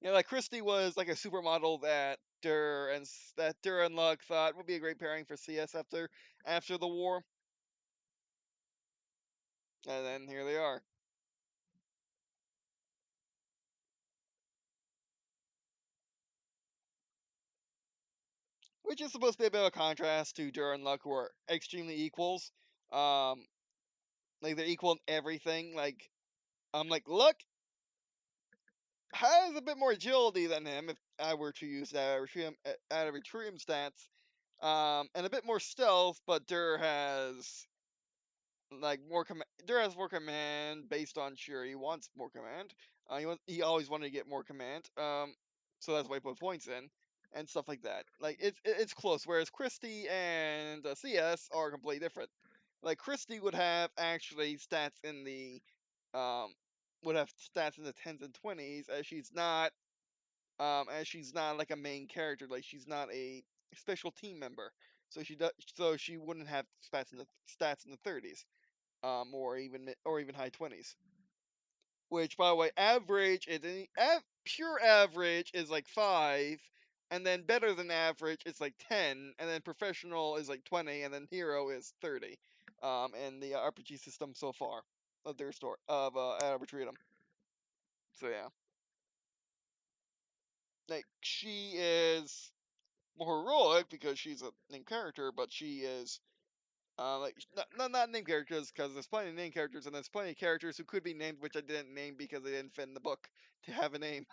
Like Christy was like a supermodel that Dur and Luck thought would be a great pairing for CS after the war, and then here they are. Which is supposed to be a bit of a contrast to Dur and Luck, who are extremely equals. Um, like they're equal in everything. Like Luck has a bit more agility than him, if I were to use that Arbitrium stats. And a bit more stealth, but Dur has more command based on sure he wants more command. He always wanted to get more command. So that's why he put points in and stuff like that. Like it's close. Whereas Christie and CS are completely different. Like Christie would have actually stats in the um tens and twenties, as she's not like a main character. Like she's not a special team member. So she wouldn't have stats in the 30s, or even high 20s. Which, by the way, pure average is like 5, and then better than average is like 10, and then professional is like 20, and then hero is 30. And the RPG system so far of their story of Arbitrium. So yeah, like she is more heroic because she's a named character, but she is like not named characters, because there's plenty of named characters, and there's plenty of characters who could be named which I didn't name because they didn't fit in the book to have a name.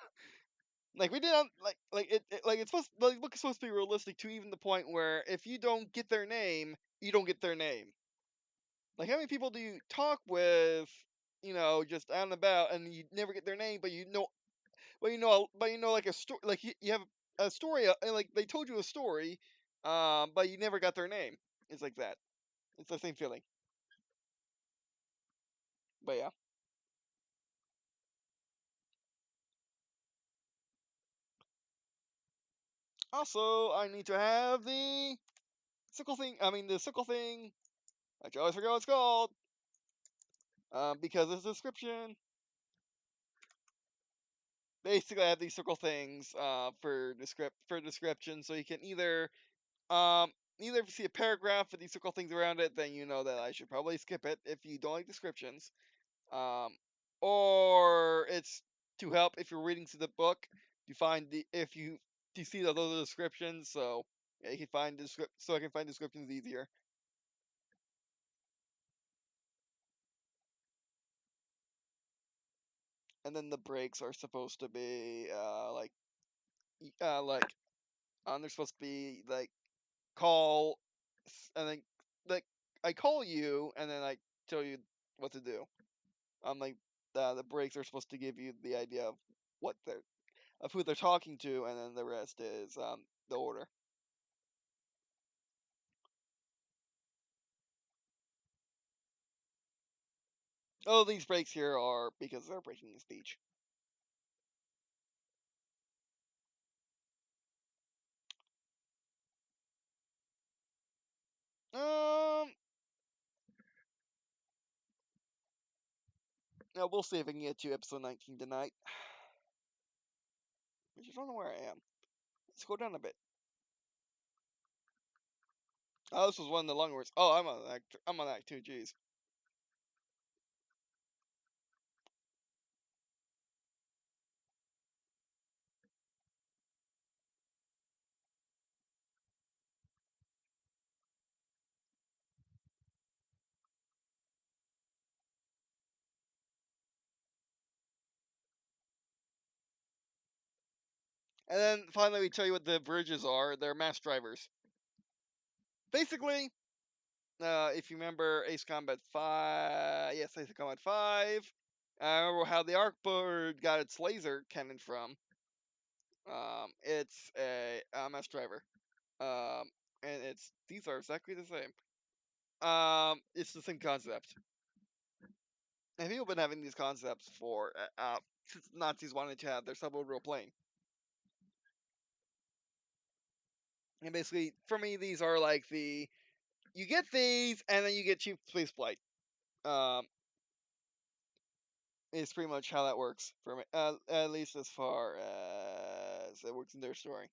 Like we did on like it's supposed like the book is supposed to be realistic to even the point where if you don't get their name, you don't get their name. Like how many people do you talk with, just out and about, and you never get their name, but you know like a story, like you have a story, and like they told you a story, but you never got their name. It's like that. It's the same feeling. But yeah. Also, I need to have the sickle thing. I mean, the sickle thing. I always forget what it's called. Because this description, basically, I have these circle things for description, so you can either if you see a paragraph with these circle things around it, then you know that I should probably skip it if you don't like descriptions. Um, or it's to help if you're reading through the book, you find the if you see that those are descriptions, so yeah, you can find so I can find descriptions easier. And then the breaks are supposed to be like they're supposed to be like call and then like I call you and then I tell you what to do. Like the breaks are supposed to give you the idea of what they're of who they're talking to, and then the rest is the order. Oh, these breaks here are because they're breaking the speech. Um, no, we'll see if I can get to episode 19 tonight. I just don't know where I am. Let's go down a bit. Oh, this was one of the long words. Oh, I'm on act 2, jeez. And then finally we tell you what the bridges are. They're mass drivers. Basically, if you remember Ace Combat 5, yes, Ace Combat 5, I remember how the Arc Bird got its laser cannon from. It's a mass driver. And these are exactly the same. It's the same concept. And people have been having these concepts for since Nazis wanted to have their suborbital plane. And basically, for me, these are like you get these, and then you get cheap space flight. Um, is pretty much how that works for me, at least as far as it works in their story.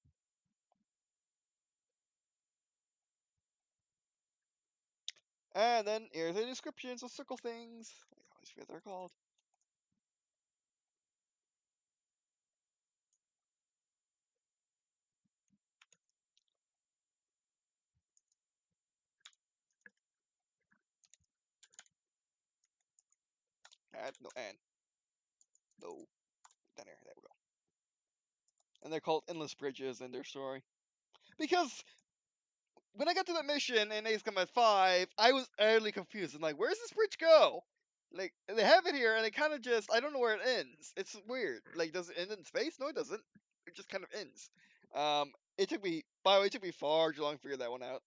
And then here's the descriptions of circle things. I always forget what they're called. No, and no, down there. There we go. And they're called endless bridges in their story because when I got to that mission in Ace Combat 5, I was utterly confused. I'm like, where's this bridge go? Like, they have it here, and it kind of just, I don't know where it ends. It's weird. Like, does it end in space? No, it doesn't. It just kind of ends. By the way, it took me far too long to figure that one out.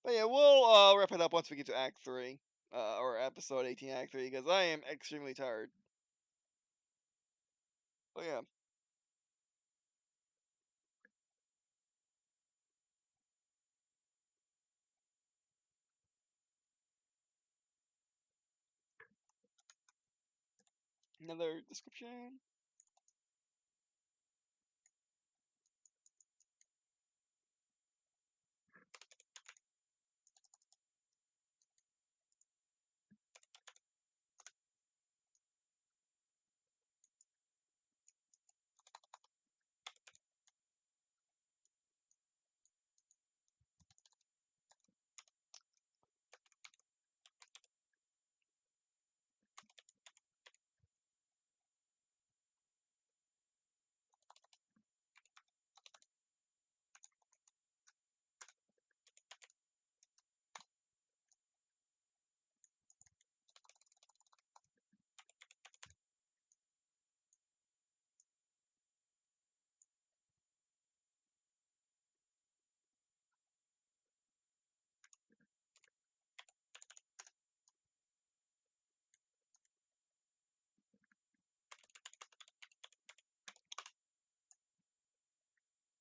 But yeah, we'll wrap it up once we get to Act 3, or Episode 18, Act 3, because I am extremely tired. But yeah, another description.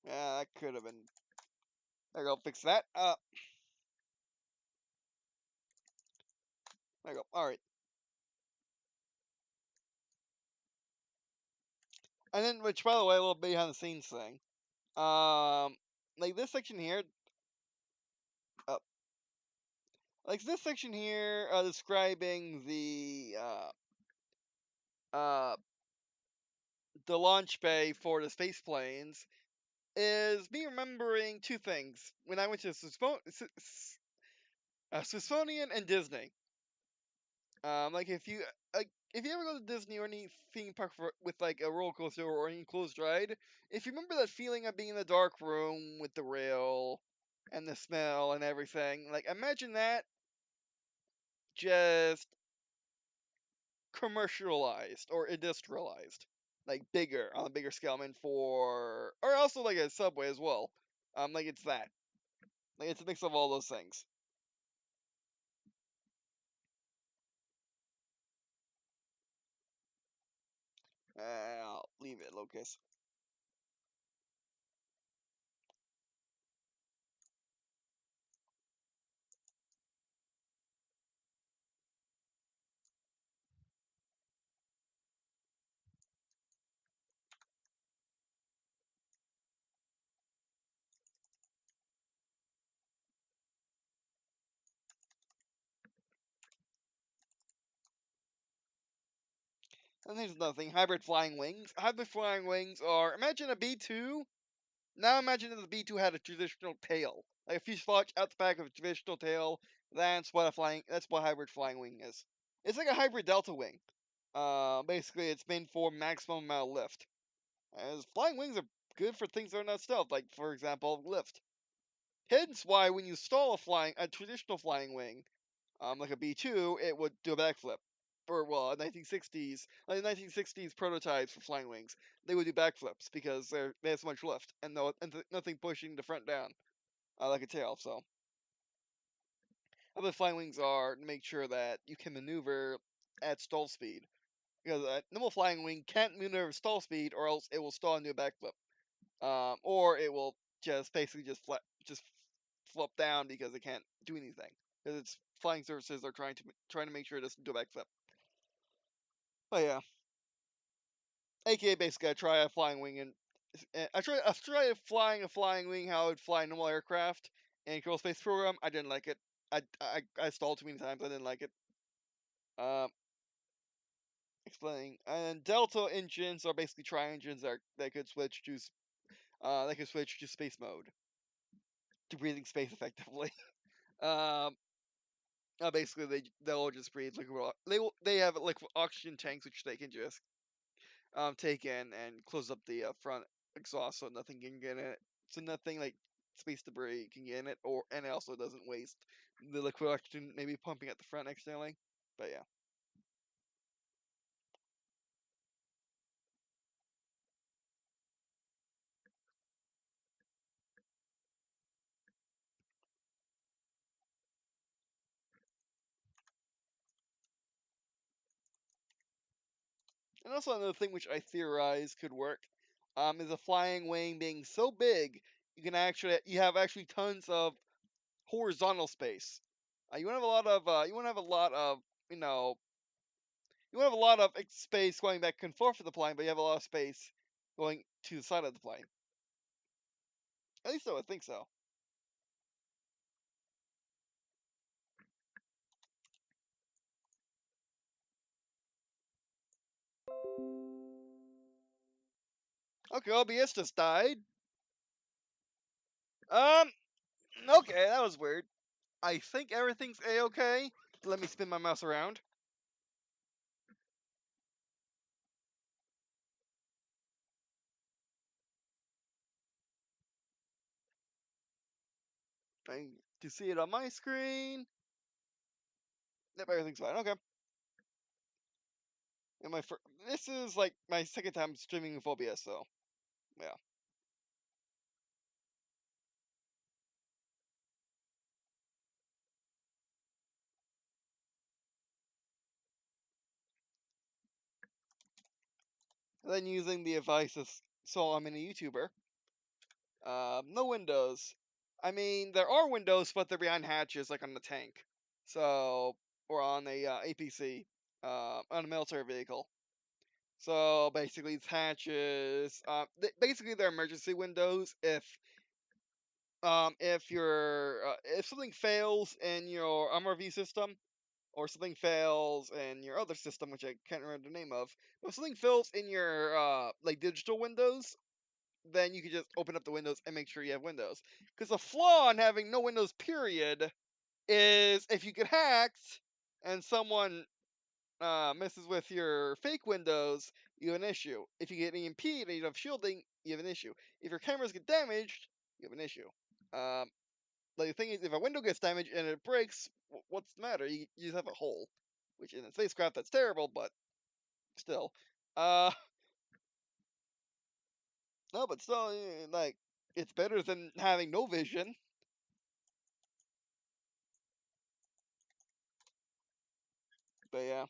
Yeah, that could have been There you go. Fix that. There you go. All right. And then, which by the way, a little behind the scenes thing. Like this section here. Uh, like this section here, describing uh the launch bay for the space planes is me remembering two things when I went to Smithsonian and Disney. Like if you ever go to Disney or any theme park with like a roller coaster or any enclosed ride, if you remember that feeling of being in the dark room with the rail and the smell and everything, like imagine that just commercialized or industrialized, like bigger on a bigger scale. I mean, for or also like a subway as well. Like it's that, like it's a mix of all those things. I'll leave it, Locus. And there's another thing: hybrid flying wings. Hybrid flying wings are imagine a B2. Now imagine if the B2 had a traditional tail, like a fuselage out the back of a traditional tail. That's what a flying. That's what hybrid flying wing is. It's like a hybrid delta wing. Basically, it's meant for maximum amount of lift. As flying wings are good for things that are not stealth, like for example, lift. Hence why when you stall a traditional flying wing, like a B2, it would do a backflip. Or well, 1960s, like the 1960s prototypes for flying wings, they would do backflips because they have so much lift and nothing pushing the front down like a tail. So, other flying wings are to make sure that you can maneuver at stall speed because a normal flying wing can't maneuver stall speed, or else it will stall and do a backflip. Or it will just basically just flop down because it can't do anything because its flying surfaces are trying to make sure it doesn't do a backflip. Oh yeah, aka basically I try a flying wing and I try flying a flying wing how I would fly a normal aircraft in Kerbal Space Program. I didn't like it. I stalled too many times. I didn't like it. Um, Explaining. And Delta engines are basically tri engines that could switch to space mode to breathing space effectively. Um, Basically, they'll just breathe liquid. They have liquid oxygen tanks which they can just take in and close up the front exhaust so nothing can get in it. So nothing like space debris can get in it, and it also doesn't waste the liquid oxygen maybe pumping at the front externally. But yeah. And also another thing which I theorize could work, is a flying wing being so big you have actually tons of horizontal space. You want to have a lot of you know you want to have a lot of space going back and forth for the plane, but you have a lot of space going to the side of the plane. At least I would think so. Okay, OBS just died. Um, okay, that was weird. I think everything's a-okay. Let me spin my mouse around. I to see it on my screen. Yep, everything's fine. Okay. And this is like my second time streaming with OBS, so yeah. And then using the advice of so I'm a YouTuber. No Windows. I mean, there are windows, but they're behind hatches, like on the tank. So, or on a APC, on a military vehicle. So basically, it's hatches. Basically, they're emergency windows if something fails in your MRV system, or something fails in your other system, which I can't remember the name of. But if something fails in your like digital windows, then you can just open up the windows and make sure you have windows. Because the flaw in having no windows, period, is if you get hacked and someone messes with your fake windows, you have an issue. If you get EMP'd and you don't have shielding, you have an issue. If your cameras get damaged, you have an issue. Like the thing is, if a window gets damaged and it breaks, what's the matter? You just have a hole, which in a spacecraft that's terrible, but still. Uh, no, but still, like it's better than having no vision. But yeah,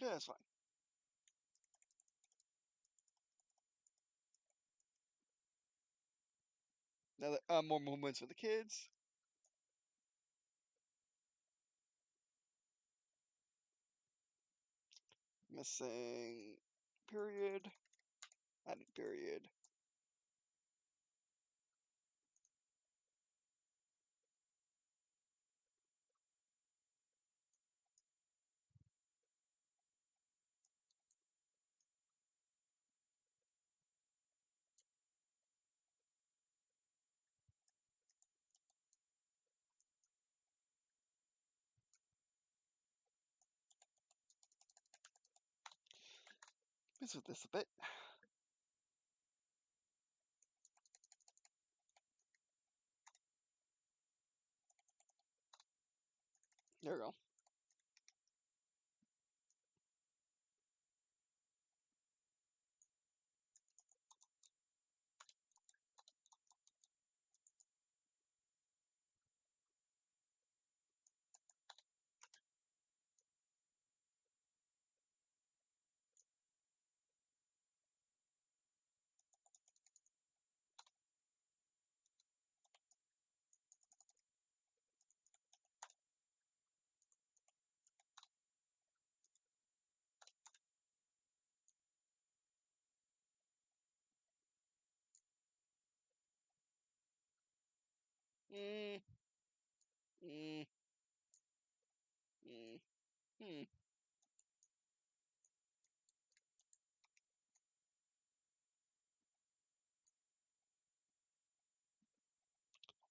yeah, that's fine. Now that, more movements for the kids. Missing period. Added period. Mess with this a bit. There we go. Mm, mm, mm, hmm.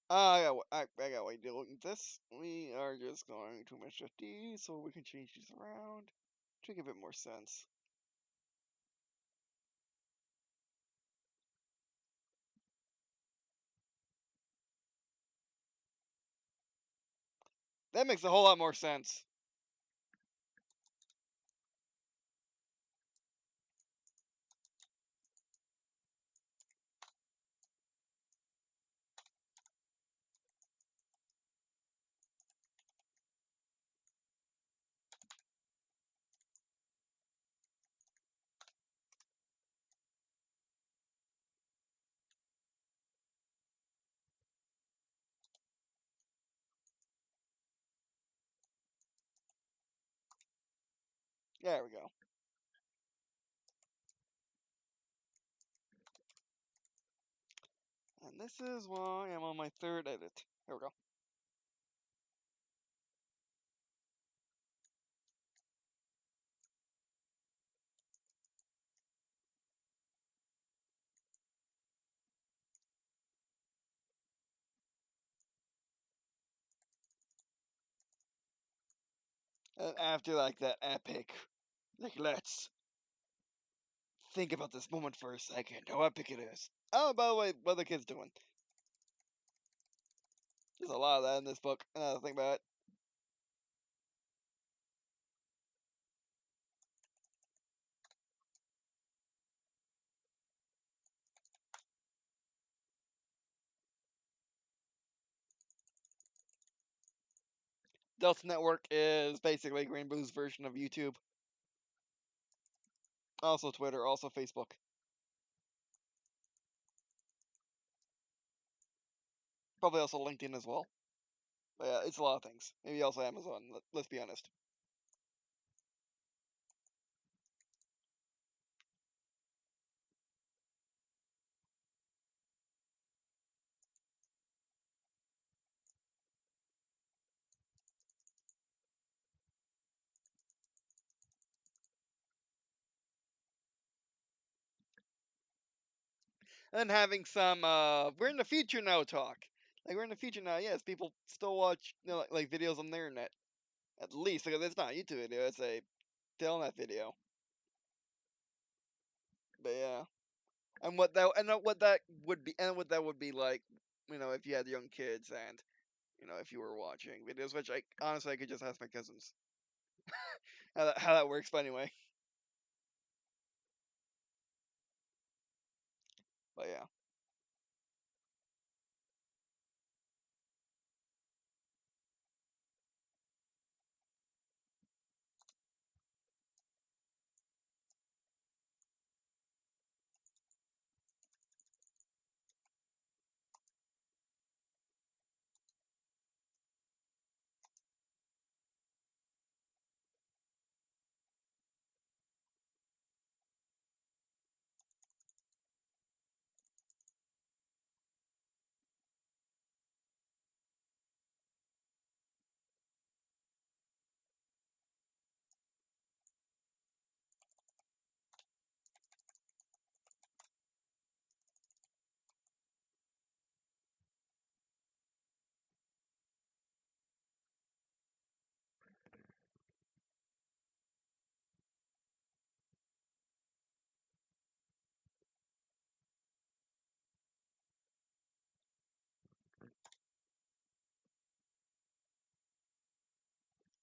I got way dealing with this. We are just going to mesh these so we can change these around to give it more sense. That makes a whole lot more sense. There we go. And this is why I'm on my third edit. There we go. And after like that epic, like let's think about this moment for a second. How epic it is. Oh, by the way, what are the kids doing? There's a lot of that in this book. Another thing about it. Delta Network is basically Green&Blue's version of YouTube. Also Twitter, also Facebook. Probably also LinkedIn as well. But yeah, it's a lot of things. Maybe also Amazon, let's be honest. And having some, we're in the future now talk. Like, we're in the future now, yes, people still watch, like videos on the internet. At least, because it's not a YouTube video, it's a Telnet video. But yeah. What that would be, and what that would be like, if you had young kids and, if you were watching videos, which honestly, I could just ask my cousins how that works, but anyway. But yeah.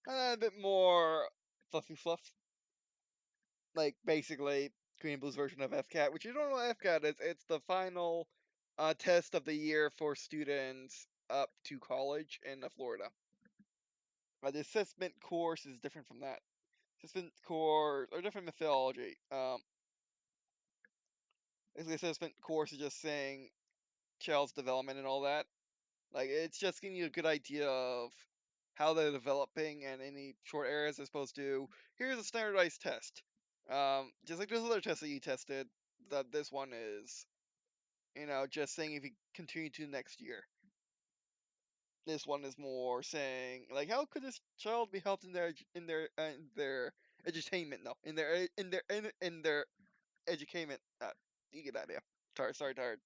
A bit more fluffy fluff. Like, basically, Green&Blue's version of FCAT, which you don't know what FCAT is. It's the final test of the year for students up to college in Florida. The assessment course is different from that. Assessment course, or different methodology. Basically, assessment course is just saying child's development and all that. Like, it's just giving you a good idea of how they're developing and any short areas as opposed to, here's a standardized test. Just like those other tests that you tested, that this one is, just saying if you continue to next year. This one is more saying, like, how could this child be helped in their edutainment? No, in their educainment. You get the idea. Sorry, tired.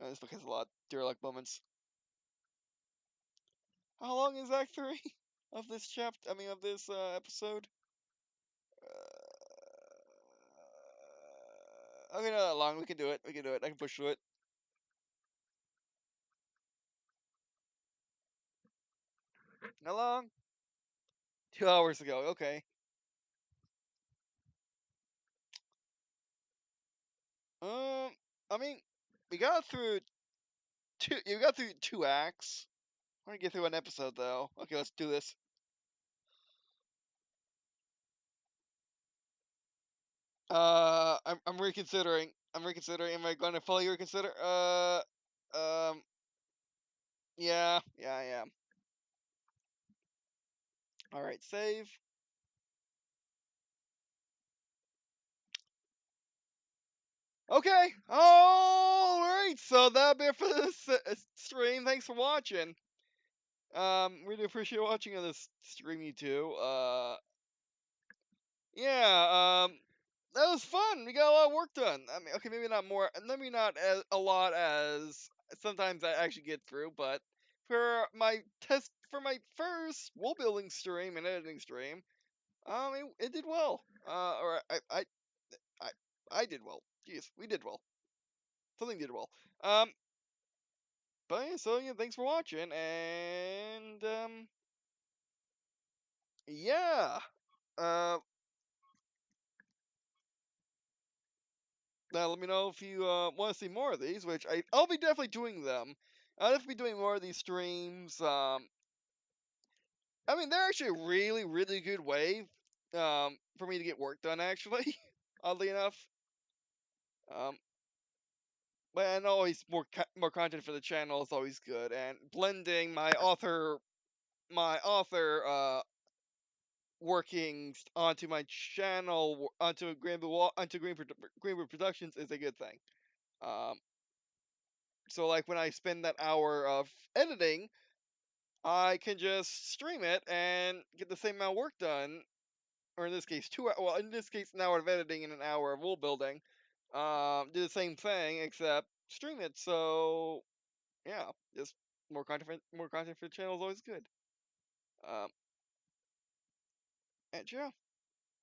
This book has a lot of derelict moments. How long is Act 3 of this chapter? I mean, of this episode? Okay, not that long. We can do it. We can do it. I can push through it. How long? 2 hours ago. Okay. I mean, we got through two. You got through 2 acts. I want to get through an episode though. Okay, let's do this. I'm reconsidering. I'm reconsidering. Am I going to fully reconsider? Yeah, I am. All right, save. Okay. All right. So that'll be it for this stream. Thanks for watching. Really appreciate watching on this stream, you two. Yeah. That was fun. We got a lot of work done. I mean, okay, maybe not more. Maybe not as a lot as sometimes I actually get through, but for my first wall building stream and editing stream, it did well. Or I I did well. Jeez, we did well. Something did well. But yeah, so yeah, thanks for watching, and yeah. Uh, Now let me know if you want to see more of these, which I'll be definitely doing them. I'll definitely be doing more of these streams. I mean, they're actually a really, really good way for me to get work done, actually, oddly enough. Um, but and always more content for the channel is always good, and blending my author workings onto my channel onto Green&Blue Productions is a good thing. Um, so like when I spend that hour of editing, I can just stream it and get the same amount of work done, or in this case, well, in this case, an hour of editing and an hour of wool building. Do the same thing except stream it. So yeah, just more content for the channel is always good. Um, and yeah.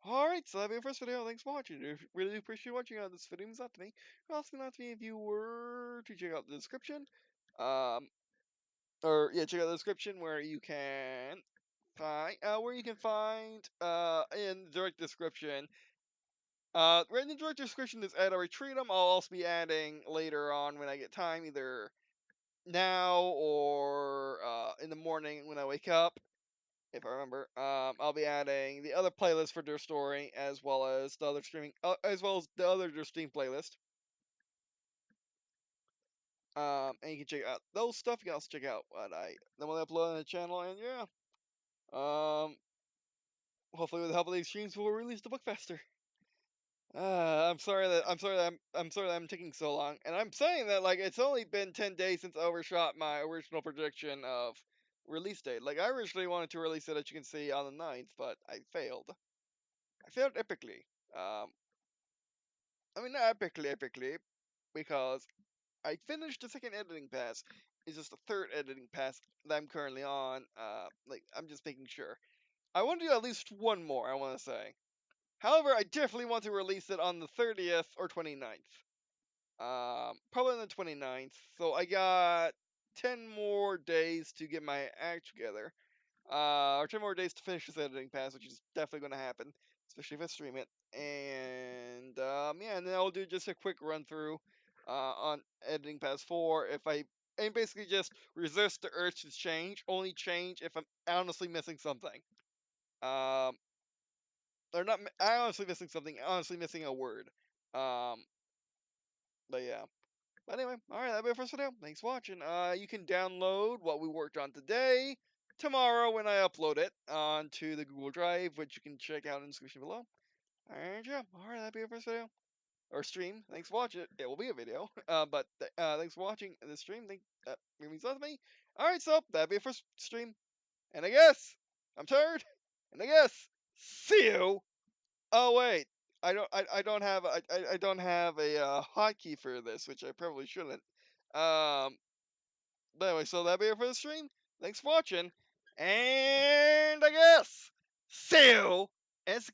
Alright, so that'll be the first video. Thanks for watching. I really do appreciate watching. This video means a lot to me. It also means a lot to me if you were to check out the description. Um, or yeah, check out the description where you can find in the direct description. Right in the direct description is add a Arbitrium. I'll also be adding later on when I get time, either now or in the morning when I wake up, if I remember. I'll be adding the other playlist for their story as well as the other as well as the other their Steam playlist. And you can check out those stuff. You can also check out what I normally upload on the channel, and yeah. Hopefully with the help of these streams, we'll release the book faster. I'm sorry that I'm taking so long, and I'm saying that like it's only been 10 days since I overshot my original prediction of release date. Like I originally wanted to release it, as you can see, on the 9th, but I failed. I failed epically. Um, I mean not epically, because I finished the second editing pass. It's just the third editing pass that I'm currently on. Like I'm just making sure. I want to do at least one more. I want to say. However, I definitely want to release it on the 30th or 29th. Probably on the 29th. So I got 10 more days to get my act together. Or 10 more days to finish this editing pass, which is definitely going to happen, especially if I stream it. And yeah, and then I'll do just a quick run through on editing pass 4. And basically just resist the urge to change. Only change if I'm honestly missing something. Um, or not. I honestly missing something. Honestly missing a word. Um, but yeah. But anyway, alright, that'll be it for this video. Thanks for watching. You can download what we worked on today, tomorrow when I upload it onto the Google Drive, which you can check out in the description below. And yeah, alright, that'll be it for this video. Or stream. Thanks for watching it. It will be a video. Thanks for watching this stream. That means a lot to me. Alright, so that'll be it for stream. And I guess, I'm tired. And I guess, see you. Oh wait, I don't have a hotkey for this, which I probably shouldn't. Um, but anyway, so that'll be it for the stream. Thanks for watching, and I guess see you. And